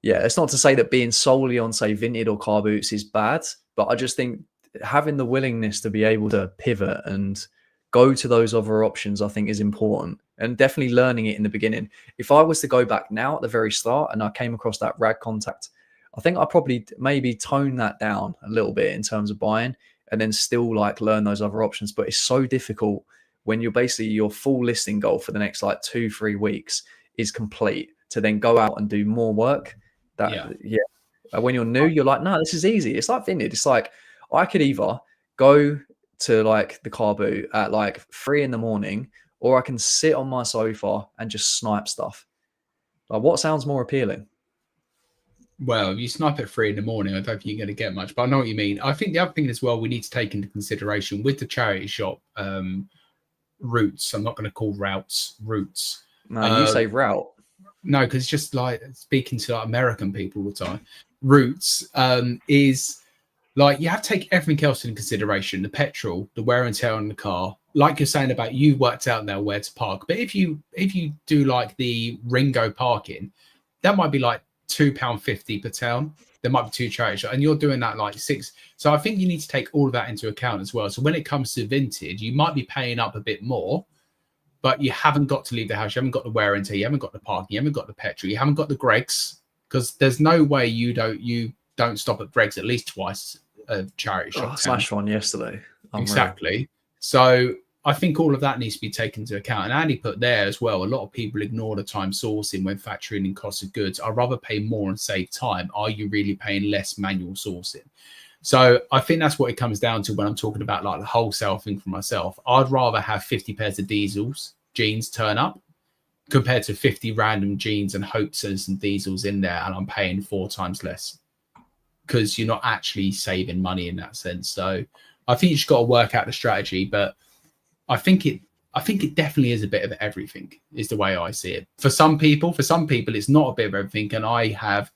yeah, it's not to say that being solely on say Vinted or car boots is bad, but I just think having the willingness to be able to pivot and go to those other options, I think is important, and definitely learning it in the beginning. If I was to go back now at the very start and I came across that rag contact, I think I probably maybe tone that down a little bit in terms of buying and then still like learn those other options. But it's so difficult when you're basically your full listing goal for the next like 2-3 weeks is complete to then go out and do more work. When you're new, you're like, no, this is easy. It's like Vinted. It's like I could either go to like the car boot at like 3 a.m, or I can sit on my sofa and just snipe stuff. Like what sounds more appealing? Well, if you snipe at 3 a.m, I don't think you're going to get much, but I know what you mean. I think the other thing as well we need to take into consideration with the charity shop routes. I'm not going to call routes. No, you say route. No, because it's just like speaking to like American people all the time. Routes is like you have to take everything else into consideration: the petrol, the wear and tear on the car. Like you're saying about you worked out now where to park, but if you do like the Ringo parking, that might be like £2.50 per town. There might be 2 charity shops, and you're doing that like 6. So I think you need to take all of that into account as well. So when it comes to Vinted, you might be paying up a bit more, but you haven't got to leave the house. You haven't got the wear and tear. You haven't got the parking. You haven't got the petrol. You haven't got the Greggs, because there's no way you don't stop at Greggs at least twice a charity shop. I smashed one yesterday. Exactly. So I think all of that needs to be taken into account. And Andy put there as well, a lot of people ignore the time sourcing when factoring in cost of goods. I'd rather pay more and save time. Are you really paying less manual sourcing? So I think that's what it comes down to when I'm talking about like the wholesale thing for myself. I'd rather have 50 pairs of jeans turn up compared to 50 random jeans and hopes and some diesels in there, and I'm paying 4 times less, because you're not actually saving money in that sense. So I think you just got to work out the strategy, but I think it definitely is a bit of everything, is the way I see it. For some people, it's not a bit of everything. And I have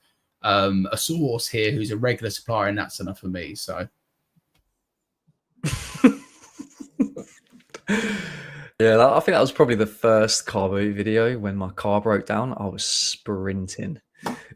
a source here who's a regular supplier, and that's enough for me. So Yeah, I think that was probably the first car boot video. When my car broke down, I was sprinting.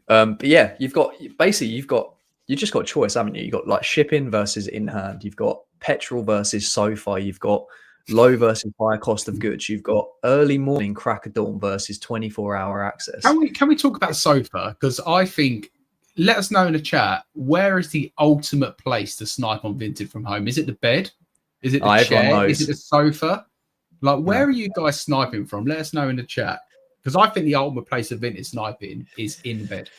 But yeah, you just got choice, haven't you? You got like shipping versus in hand. You've got petrol versus so-fi. You've got low versus high cost of goods. You've got early morning crack of dawn versus 24-hour access. can we talk about sofa? Because I think, let us know in the chat, where is the ultimate place to snipe on Vinted from home? Is it the bed? Is it the Everyone chair? knows. Is it the sofa? Like, where Yeah. are you guys sniping from? Let us know in the chat. Because I think the ultimate place of Vinted sniping is in bed.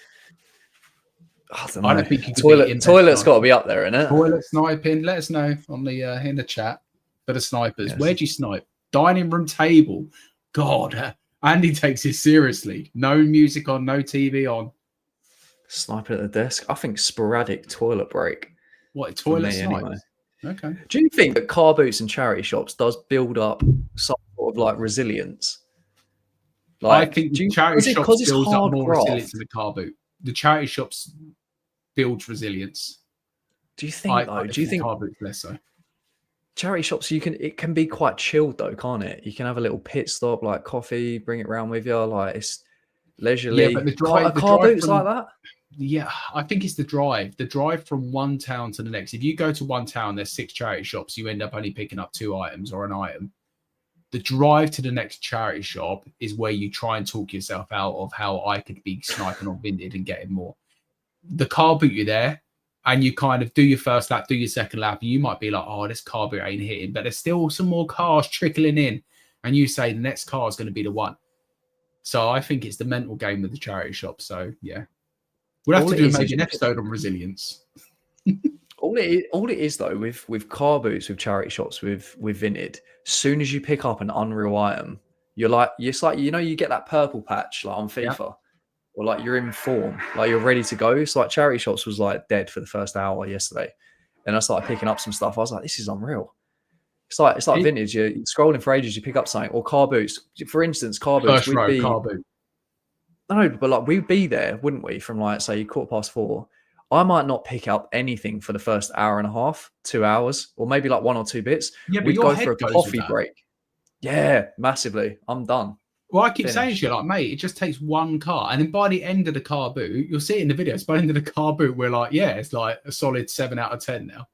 I don't I know. don't think you could be in bed Toilet's got to sniping. be up there, isn't it? Toilet sniping. Let us know on the in the chat for the snipers. Yes. Where do you snipe? Dining room table. God, Andy takes it seriously. No music on, no TV on. Sniping at the desk. I think sporadic toilet break. What, For toilet me, snipes? anyway. Okay. Do you think that car boots and charity shops does build up some sort of like resilience? I think the charity shops it's builds up hard more graft? resilience than the car boot. The charity shops builds resilience. Do you think though? Do you think car boots less so? charity shops it can be quite chilled though, can't it? You can have a little pit stop, like coffee, bring it around with you, like it's leisurely. Yeah, but the drive boots from, like that. Yeah, I think it's the drive from one town to the next. If you go to one town, there's 6 charity shops, you end up only picking up 2 items or an item. The drive to the next charity shop is where you try and talk yourself out of how I could be sniping on Vinted and getting more. The car boot, you're there and you kind of do your first lap, do your second lap, and you might be like, oh, this car boot ain't hitting, but there's still some more cars trickling in, and you say the next car is going to be the one. So I think it's the mental game with the charity shop. So yeah, we'll have to do maybe an episode on resilience. All it is though with car boots, with charity shops, with Vinted, as soon as you pick up an unreal item, it's like you get that purple patch like on FIFA, yeah. Or like you're in form, like you're ready to go. It's like charity shops was like dead for the first hour yesterday, and I started picking up some stuff. I was like, this is unreal. It's like Vintage. You're scrolling for ages, you pick up something, or car boots. For instance, car boots. Car boot. No, but like we'd be there, wouldn't we? From like say 4:15. I might not pick up anything for the first hour and a half, 2 hours, or maybe like 1 or 2 bits. Yeah, but we'd go for a coffee break. Yeah, massively. I'm done. Well, I keep saying to you, like, mate, it just takes one car. And then by the end of the car boot, you'll see it in the videos, by the end of the car boot, we're like, yeah, it's like a solid 7 out of 10 now.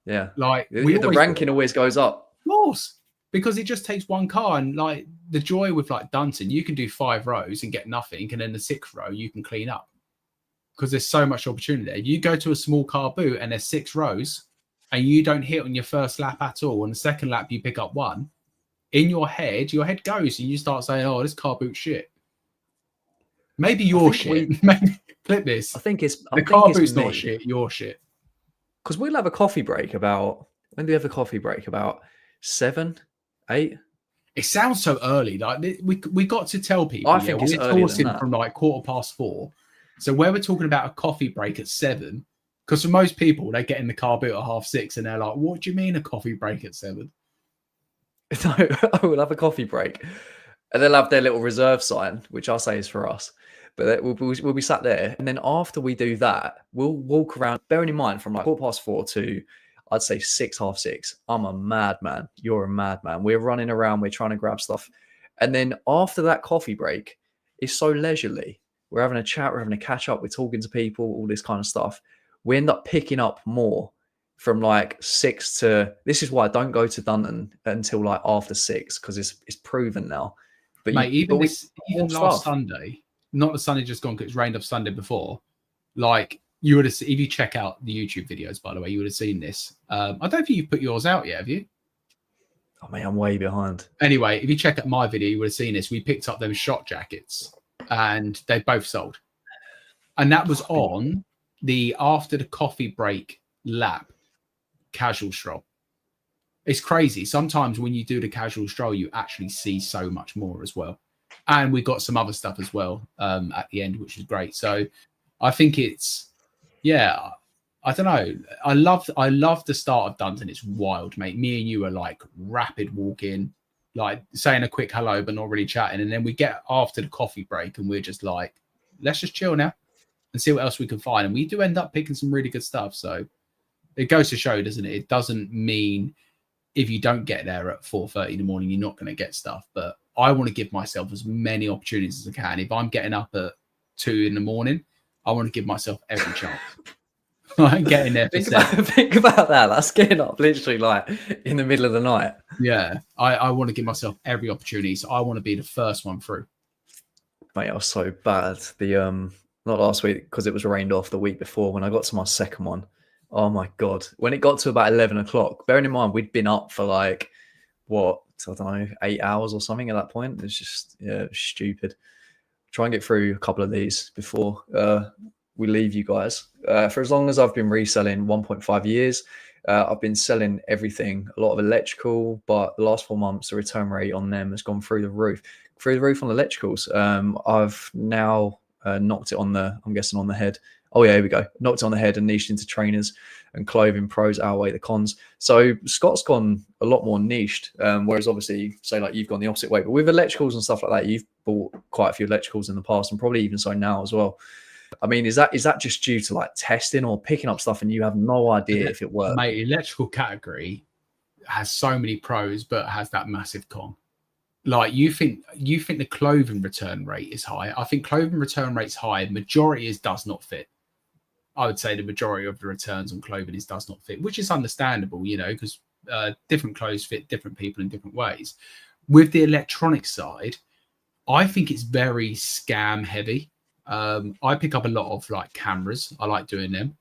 Yeah. Like the ranking always goes up. Of course. Because it just takes one car. And like the joy with like Dunton, you can do 5 rows and get nothing. And then the 6th row, you can clean up. Because there's so much opportunity. If you go to a small car boot and there's 6 rows and you don't hit on your first lap at all, and the second lap you pick up 1, in your head goes and you start saying, oh, this car boot's shit. Maybe you're shit. Maybe clip this. I think it's the car boot's not shit, you're shit. Because we'll have a coffee break about, when do we have a coffee break? About 7, 8? It sounds so early. Like we got to tell people. I think it's earlier than that. From like 4:15. So where we're talking about a coffee break at 7, because for most people, they get in the car boot at 6:30 and they're like, what do you mean a coffee break at 7? No, we'll have a coffee break. And they'll have their little reserve sign, which I say is for us. But we'll be sat there. And then after we do that, we'll walk around, bearing in mind from like 4:15 to, I'd say 6, 6:30. I'm a madman. You're a madman. We're running around. We're trying to grab stuff. And then after that coffee break, it's so leisurely. We're having a chat, we're having a catch up, we're talking to people, all this kind of stuff. We end up picking up more from like 6 to, this is why I don't go to Dunton until like after 6, because it's proven now. But mate, even last Sunday, not the Sunday just gone because it's rained up Sunday before, like you would have, if you check out the YouTube videos, by the way, you would have seen this. I don't think you've put yours out yet, have you? Oh mate, I'm way behind. Anyway, if you check out my video, you would have seen this. We picked up them shot jackets. And they both sold. And that was on the after the coffee break lap casual stroll. It's crazy. Sometimes when you do the casual stroll, you actually see so much more as well. And we got some other stuff as well at the end, which is great. So I think it's, yeah, I don't know. I love the start of Dunton. It's wild, mate. Me and you are like rapid walking, like saying a quick hello, but not really chatting. And then we get after the coffee break and we're just like, let's just chill now. and see what else we can find. And we do end up picking some really good stuff. So it goes to show, doesn't it? It doesn't mean if you don't get there at 4:30 in the morning, you're not going to get stuff. But I want to give myself as many opportunities as I can. If I'm getting up at 2 in the morning, I want to give myself every chance. I'm getting there for think about that. That's getting up literally like in the middle of the night. Yeah, I want to give myself every opportunity. So I want to be the first one through. Mate, I was so bad. Not last week because it was rained off, the week before when I got to my second one. Oh my God. When it got to about 11 o'clock, bearing in mind we'd been up for like, what, I don't know, 8 hours or something at that point. It's just, yeah, it was stupid. Try and get through a couple of these before we leave you guys. For as long as I've been reselling, 1.5 years, I've been selling everything, a lot of electrical, but the last 4 months, the return rate on them has gone through the roof. Through the roof on the electricals. I've now knocked it on I'm guessing on the head. Oh yeah, here we go. Knocked it on the head and niched into trainers and clothing. Pros outweigh the cons. So Scott's gone a lot more niched, whereas obviously, say like you've gone the opposite way. But with electricals and stuff like that, you've bought quite a few electricals in the past, and probably even so now as well. I mean, is that just due to like testing or picking up stuff and you have no idea if it works? Mate, electrical category has so many pros, but has that massive con. Like you think the clothing return rate is high. I think clothing return rate's high. Majority is does not fit. I would say the majority of the returns on clothing is does not fit, which is understandable, because different clothes fit different people in different ways. With the electronic side, I think it's very scam heavy. I pick up a lot of like cameras. I like doing them.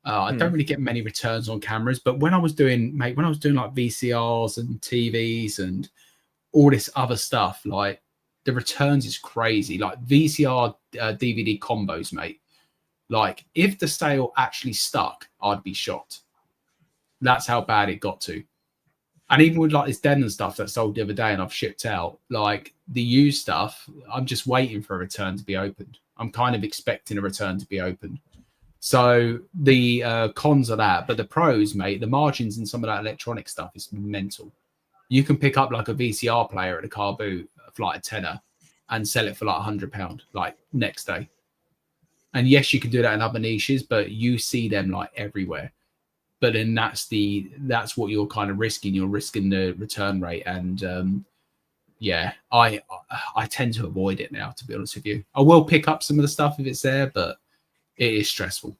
I don't really get many returns on cameras, but when I was doing like VCRs and TVs and all this other stuff, like the returns is crazy. Like VCR DVD combos, mate. Like if the sale actually stuck, I'd be shocked. That's how bad it got to. And even with like this denim stuff that sold the other day and I've shipped out, like the used stuff, I'm just waiting for a return to be opened. I'm kind of expecting a return to be opened. So the cons are that, but the pros, mate, the margins in some of that electronic stuff is mental. You can pick up like a VCR player at a car boot for like a tenner and sell it for like £100, like next day. And yes, you can do that in other niches, but you see them like everywhere. But then that's what you're kind of risking. You're risking the return rate. And yeah, I tend to avoid it now, to be honest with you. I will pick up some of the stuff if it's there, but it is stressful.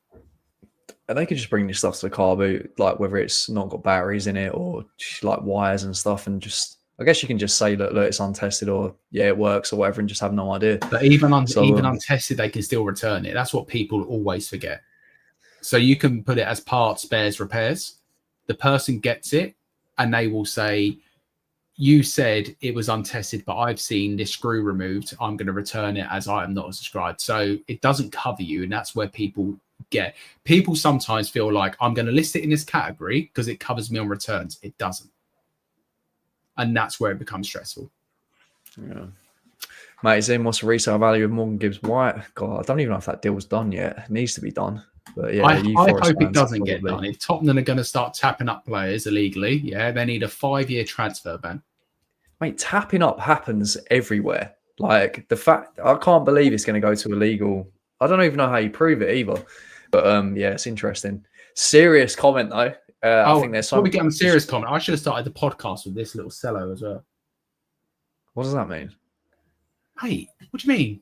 And they could just bring this stuff to the car boot, like whether it's not got batteries in it or like wires and stuff, and just, I guess you can just say, look, it's untested, or yeah, it works or whatever, and just have no idea. But even untested, they can still return it. That's what people always forget. So you can put it as parts, spares, repairs. The person gets it and they will say, you said it was untested, but I've seen this screw removed. I'm going to return it as item not subscribed. So it doesn't cover you. And that's where people sometimes feel like I'm going to list it in this category because it covers me on returns. It doesn't. And that's where it becomes stressful. Yeah. Mate, is in what's the resale value of Morgan Gibbs White? God, I don't even know if that deal was done yet. It needs to be done. But yeah, I hope it doesn't get done. If Tottenham are going to start tapping up players illegally, yeah, they need a 5-year transfer ban. Mate, tapping up happens everywhere. Like the fact, I can't believe it's going to go to illegal. I don't even know how you prove it either. But yeah, it's interesting. Serious comment though. I think there's some. Before we get on serious comment, I should have started the podcast with this little cello as well. What does that mean? Hey, what do you mean?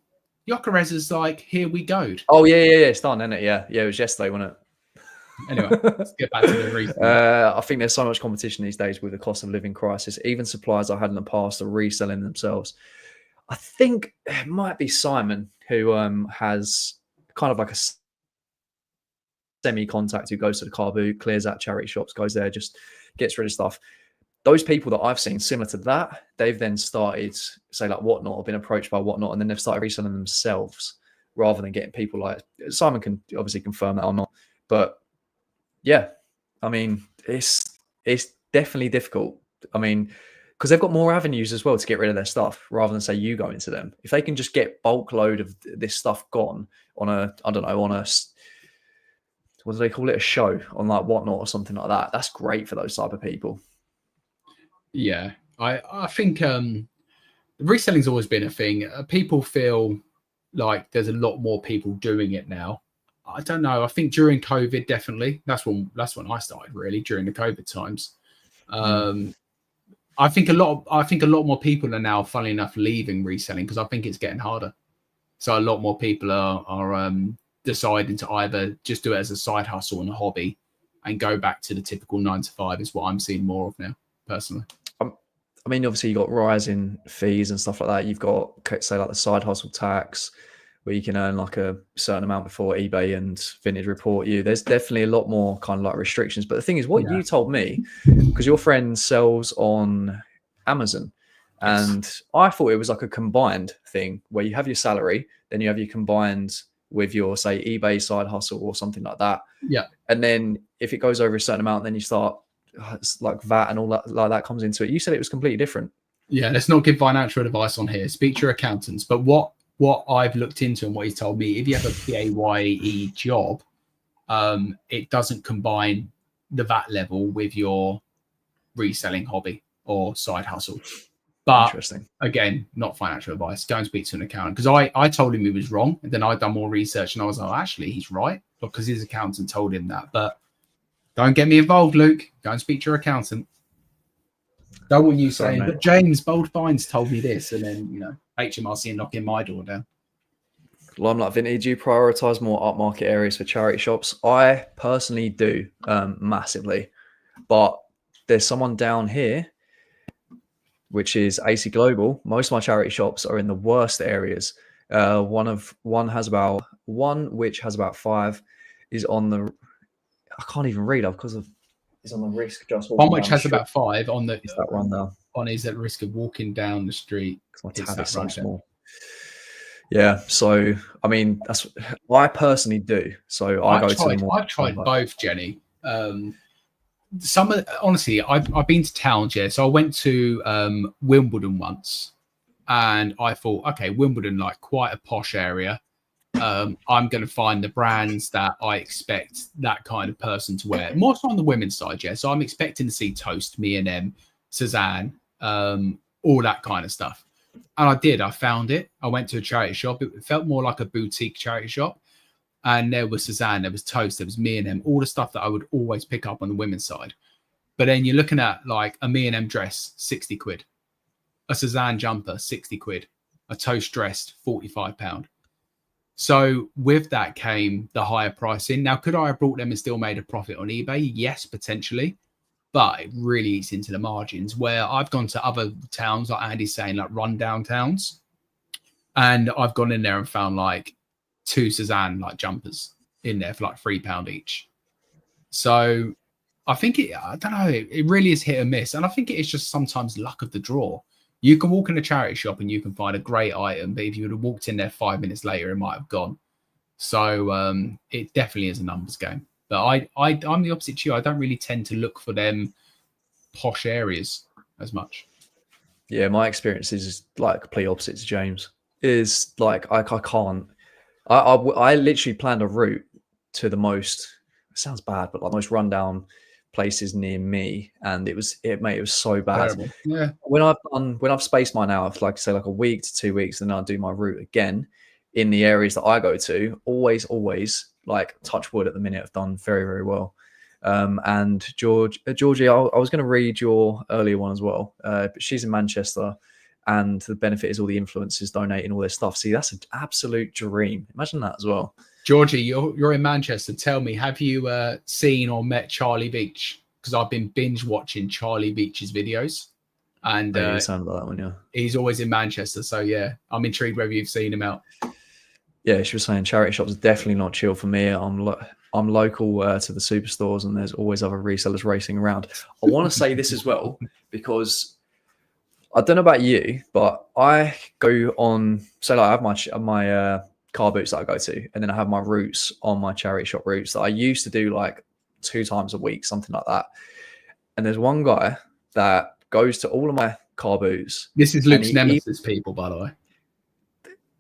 Jokeres is like, here we go. Oh yeah, it's done, isn't it? Yeah, it was yesterday, wasn't it? Anyway, let's get back to the reason. I think there's so much competition these days with the cost of living crisis. Even suppliers I had in the past are reselling themselves. I think it might be Simon who has kind of like a semi-contact who goes to the car boot, clears out charity shops, goes there, just gets rid of stuff. Those people that I've seen similar to that, they've then started, say like Whatnot, or been approached by Whatnot, and then they've started reselling themselves rather than getting people like Simon can obviously confirm that or not. But yeah, I mean, it's definitely difficult. I mean, because they've got more avenues as well to get rid of their stuff rather than say you go into them. If they can just get bulk load of this stuff gone on a, I don't know, on a, what do they call it? A show on like Whatnot or something like that. That's great for those type of people. Yeah, I think reselling's always been a thing. People feel like there's a lot more people doing it now. I don't know. I think during COVID, definitely. That's when I started, really, during the COVID times. I think a lot more people are now, funnily enough, leaving reselling because I think it's getting harder. So a lot more people are deciding to either just do it as a side hustle and a hobby, and go back to the typical 9 to 5 is what I'm seeing more of now, personally. I mean, obviously you've got rising fees and stuff like that. You've got, say, like the side hustle tax, where you can earn like a certain amount before eBay and Vinted report you. There's definitely a lot more kind of like restrictions. But the thing is, what you told me, because your friend sells on Amazon, and I thought it was like a combined thing where you have your salary, then you have your combined with your, say, eBay side hustle or something like that. Yeah. And then if it goes over a certain amount, then you start, it's like VAT and all that, like that comes into it. You said it was completely different. Yeah, let's not give financial advice on here. Speak to your accountants. But what I've looked into and what he's told me, if you have a PAYE job, it doesn't combine the VAT level with your reselling hobby or side hustle. But interesting. Again, not financial advice. Go and speak to an accountant, because I told him he was wrong, and then I'd done more research and I was like, actually, he's right, because his accountant told him that. But don't get me involved, Luke. Go and speak to your accountant. Don't want you saying, but James Bold Finds told me this, and then HMRC and knocking my door down. Limelight Vintage, you prioritize more upmarket areas for charity shops? I personally do, massively, but there's someone down here, which is AC Global. Most of my charity shops are in the worst areas. One which has about 5 is on the, I can't even read up because of, is on the risk just one which has about 5 on the, is that rundown on is at risk of walking down the street. My tab is so small. Yeah, so I mean, that's what I personally do. So I've tried both, Jenny. Honestly, I've been to towns, yeah. So I went to Wimbledon once, and I thought, okay, Wimbledon, like quite a posh area. I'm going to find the brands that I expect that kind of person to wear. More so on the women's side, yeah. So I'm expecting to see Toast, M&M, Suzanne, all that kind of stuff. And I did. I found it. I went to a charity shop. It felt more like a boutique charity shop. And there was Suzanne, there was Toast, there was M&M, all the stuff that I would always pick up on the women's side. But then you're looking at like a M&M dress, 60 quid. A Suzanne jumper, 60 quid. A Toast dress, £45. So with that came the higher pricing. Now, could I have brought them and still made a profit on eBay? Yes, potentially. But it really eats into the margins, where I've gone to other towns, like Andy's saying, like rundown towns. And I've gone in there and found like 2 Suzanne like jumpers in there for like £3 each. So I think I don't know, it really is hit and miss. And I think it is just sometimes luck of the draw. You can walk in a charity shop and you can find a great item, but if you would have walked in there 5 minutes later, it might have gone. So it definitely is a numbers game. But I'm the opposite to you. I don't really tend to look for them posh areas as much. Yeah, my experience is like complete opposite to James. Is like I can't. I literally planned a route to the most. It sounds bad, but like most rundown places near me, and it was so bad. Terrible. Yeah. When I've spaced mine out, like say like a week to 2 weeks, then I'll do my route again in the areas that I go to. Always like touch wood at the minute. I've done very, very well. And Georgie, I was going to read your earlier one as well, but she's in Manchester, and the benefit is all the influencers donating all their stuff. See, that's an absolute dream. Imagine that as well. Georgie, you're in Manchester. Tell me, have you seen or met Charlie Beach? Because I've been binge watching Charlie Beach's videos, and sound about that one, yeah. He's always in Manchester, so yeah, I'm intrigued whether you've seen him out. Yeah, she was saying charity shops are definitely not chill for me. I'm local to the superstores, and there's always other resellers racing around. I want to say this as well, because I don't know about you, but I go on. So like I have my car boots that I go to, and then I have my routes on my charity shop routes that I used to do like 2 times a week, something like that. And there's one guy that goes to all of my car boots. This is Luke's nemesis, people, by the way.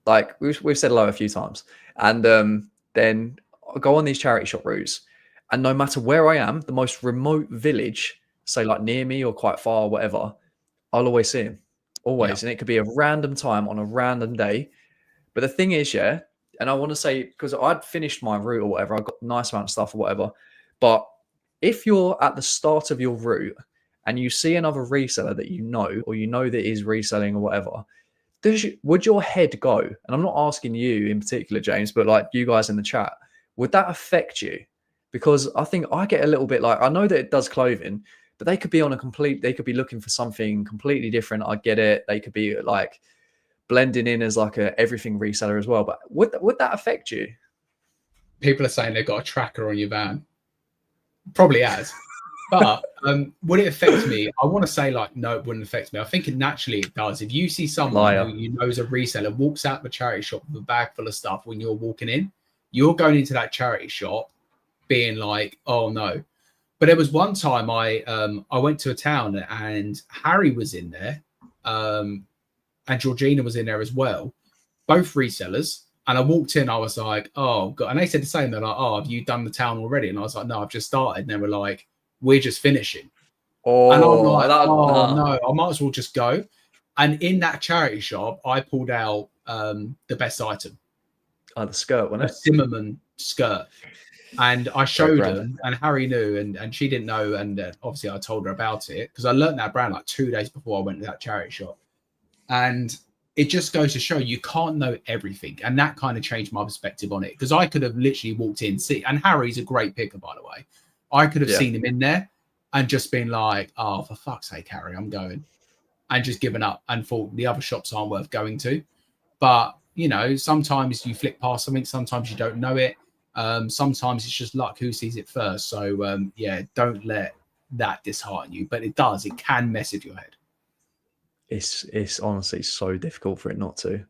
Like we've said hello a few times, and then I go on these charity shop routes, and no matter where I am, the most remote village, say like near me or quite far or whatever, I'll always see him, always. Yeah. And it could be a random time on a random day. But the thing is, yeah, and I want to say, because I'd finished my route or whatever, I got a nice amount of stuff or whatever. But if you're at the start of your route and you see another reseller that you know, or you know that is reselling or whatever, would your head go? And I'm not asking you in particular, James, but like you guys in the chat, would that affect you? Because I think I get a little bit like, I know that it does clothing, but they could be they could be looking for something completely different. I get it. They could be like blending in as like a everything reseller as well. But would that affect you? People are saying they've got a tracker on your van. Probably has. But would it affect me? I want to say like, no, it wouldn't affect me. I think naturally it does. If you see someone who you know is a reseller walks out of a charity shop with a bag full of stuff when you're walking in, you're going into that charity shop being like, oh no. But there was one time I went to a town and Harry was in there, and Georgina was in there as well, both resellers. And I walked in, I was like, oh God. And they said the same. They're like, oh, have you done the town already? And I was like, no, I've just started. And they were like, we're just finishing. And I'm like, no, I might as well just go. And in that charity shop, I pulled out the best item. Oh, the skirt, wasn't it? A Zimmerman skirt. And I showed them, and Harry knew, and she didn't know. And obviously I told her about it because I learned that brand like 2 days before I went to that charity shop. And it just goes to show you can't know everything. And that kind of changed my perspective on it, because I could have literally walked in, and Harry's a great picker, by the way. I could have seen him in there and just been like, oh, for fuck's sake, Harry, I'm going. And just given up and thought the other shops aren't worth going to. But, you know, sometimes you flick past something. Sometimes you don't know it. Sometimes it's just luck who sees it first. So, yeah, don't let that dishearten you. But it does. It can mess with your head. It's honestly so difficult for it not to.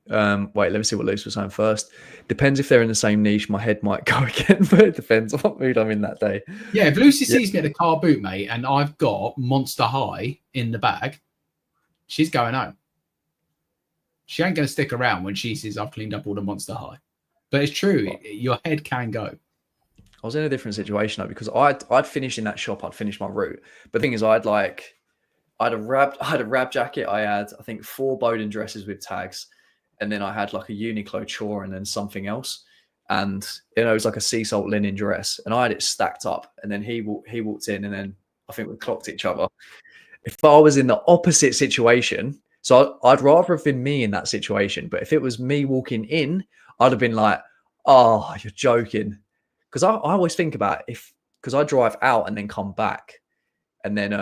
Wait, let me see what Luce was saying first. Depends if they're in the same niche. My head might go again, but it depends on what mood I'm in that day. Yeah, if Lucy sees me at the car boot, mate, and I've got Monster High in the bag, she's going home. She ain't going to stick around when she sees I've cleaned up all the Monster High. But it's true, your head can go. I was in a different situation though, because I'd finished in that shop. I'd finished my route. But the thing is, I had a wrap jacket. I had, I think, 4 Bowden dresses with tags. And then I had like a Uniqlo chore and then something else. And, you know, it was like a sea salt linen dress. And I had it stacked up. And then he walked in, and then I think we clocked each other. If I was in the opposite situation, so I'd rather have been me in that situation. But if it was me walking in, I'd have been like, oh, you're joking. Because I always think about it, because I drive out and then come back. And then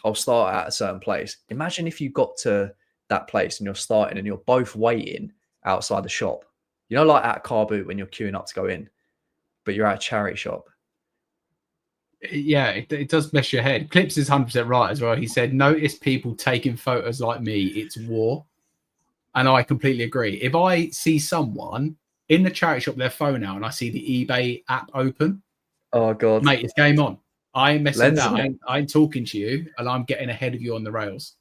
I'll start at a certain place. Imagine if you got to that place and you're starting and you're both waiting outside the shop. You know, like at a car boot when you're queuing up to go in, but you're at a charity shop. Yeah, it does mess your head. Clips is 100% right as well. He said, notice people taking photos like me. It's war. And I completely agree. If I see someone in the charity shop, their phone out, and I see the eBay app open, oh God, mate, it's game on. I ain't messing that. I ain't talking to you, and I'm getting ahead of you on the rails.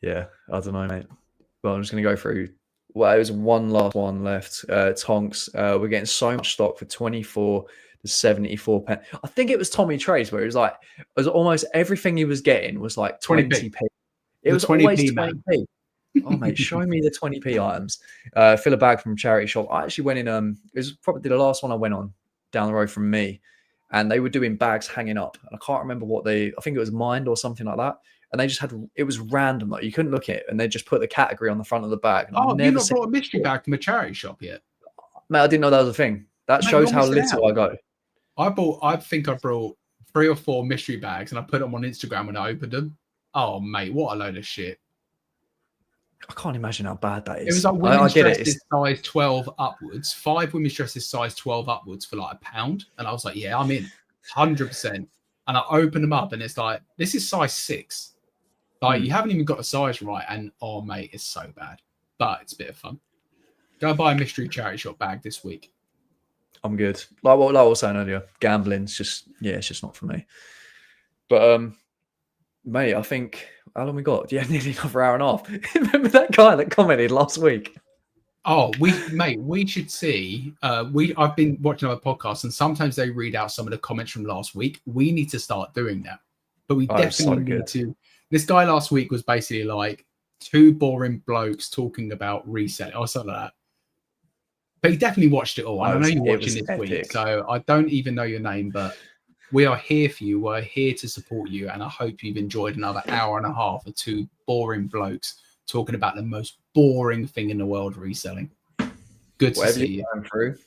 Yeah, I don't know, mate. Well, I'm just going to go through. Well, it was one last one left. Tonks, we're getting so much stock for 24 to 74 pence. I think it was Tommy Trace where it was almost everything he was getting was like 20p. It was always 20p. Oh, mate, show me the 20p items. Fill a bag from charity shop. I actually went in. It was probably the last one I went on down the road from me, and they were doing bags hanging up. And I can't remember what I think it was Mind or something like that. And they just it was random. Like you couldn't look at it, and they just put the category on the front of the bag. Oh, have you not brought a mystery bag from a charity shop yet? Mate, I didn't know that was a thing. That shows how little I go. I think I brought 3 or 4 mystery bags, and I put them on Instagram when I opened them. Oh, mate, what a load of shit. I can't imagine how bad that is. It was like women's dresses size 12 upwards, 5 women's dresses size 12 upwards for like £1. And I was like, yeah, I'm in 100%. And I opened them up, and it's like, this is size 6. Like, you haven't even got the size right. And oh, mate, it's so bad. But it's a bit of fun. Go buy a mystery charity shop bag this week. I'm good. Like what I was saying earlier, gambling's just, it's just not for me. But, mate, I think, how long we got? Yeah, nearly another hour and a half. Remember that guy that commented last week? Oh, we should see. I've been watching other podcasts, and sometimes they read out some of the comments from last week. We need to start doing that. But we definitely need to. This guy last week was basically like 2 boring blokes talking about reselling or something like that. But he definitely watched it all. And I know you're It watching was this week, epic. so I don't even know your name, but we are here for you. We're here to support you. And I hope you've enjoyed another hour and a half of two boring blokes talking about the most boring thing in the world, reselling. Good to Whatever see you're you. going through,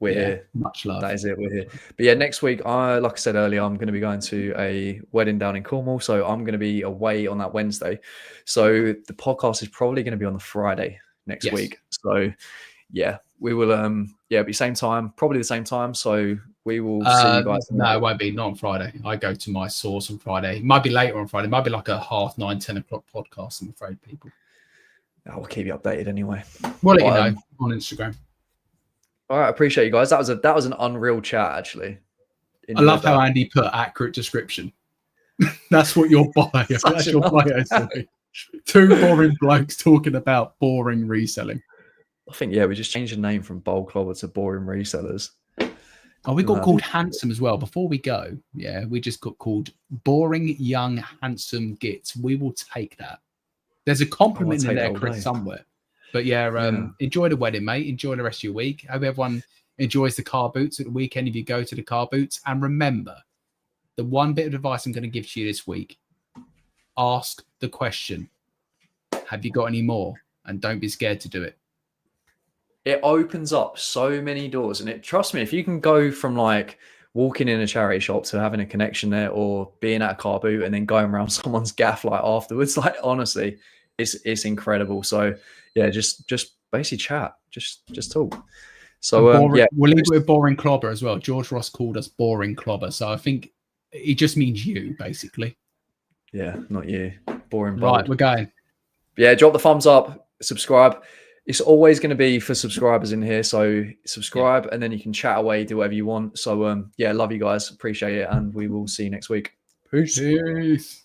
we're here. Much love. That is it. We're here. But yeah, next week, like I said earlier, I'm going to be going to a wedding down in Cornwall. So I'm going to be away on that Wednesday. So the podcast is probably going to be on the Friday next week. So yeah, we will, it'll be same time, probably the same time. So we will see you guys. No, it won't be. Not on Friday. I go to my source on Friday. It might be later on Friday. It might be like a 9:30, 10 o'clock podcast, I'm afraid, people. I'll keep you updated anyway. We'll let you know on Instagram. All right, I appreciate you guys. That was an unreal chat, actually. I love how Andy put accurate description. That's what your bio. That's your bio. Two boring blokes talking about boring reselling. I think we just changed the name from Bold Clobber to Boring Resellers. Oh, we got called handsome as well. Before we go, we just got called boring, young, handsome gits. We will take that. There's a compliment in there, Chris, somewhere. But enjoy the wedding, mate. Enjoy the rest of your week. Hope everyone enjoys the car boots at the weekend if you go to the car boots. And remember, the one bit of advice I'm going to give to you this week, ask the question, have you got any more? And don't be scared to do it. It opens up so many doors. And trust me, if you can go from like walking in a charity shop to having a connection there, or being at a car boot and then going around someone's gaff like afterwards, like honestly, it's incredible. So just basically chat, just talk. So we'll leave it with boring clobber as well. George Ross called us boring clobber, so I think it just means you, basically. Yeah, not you. Boring. Right, we're going. Yeah, drop the thumbs up, subscribe. It's always going to be for subscribers in here, so subscribe and then you can chat away, do whatever you want. So love you guys, appreciate it, and we will see you next week. Peace.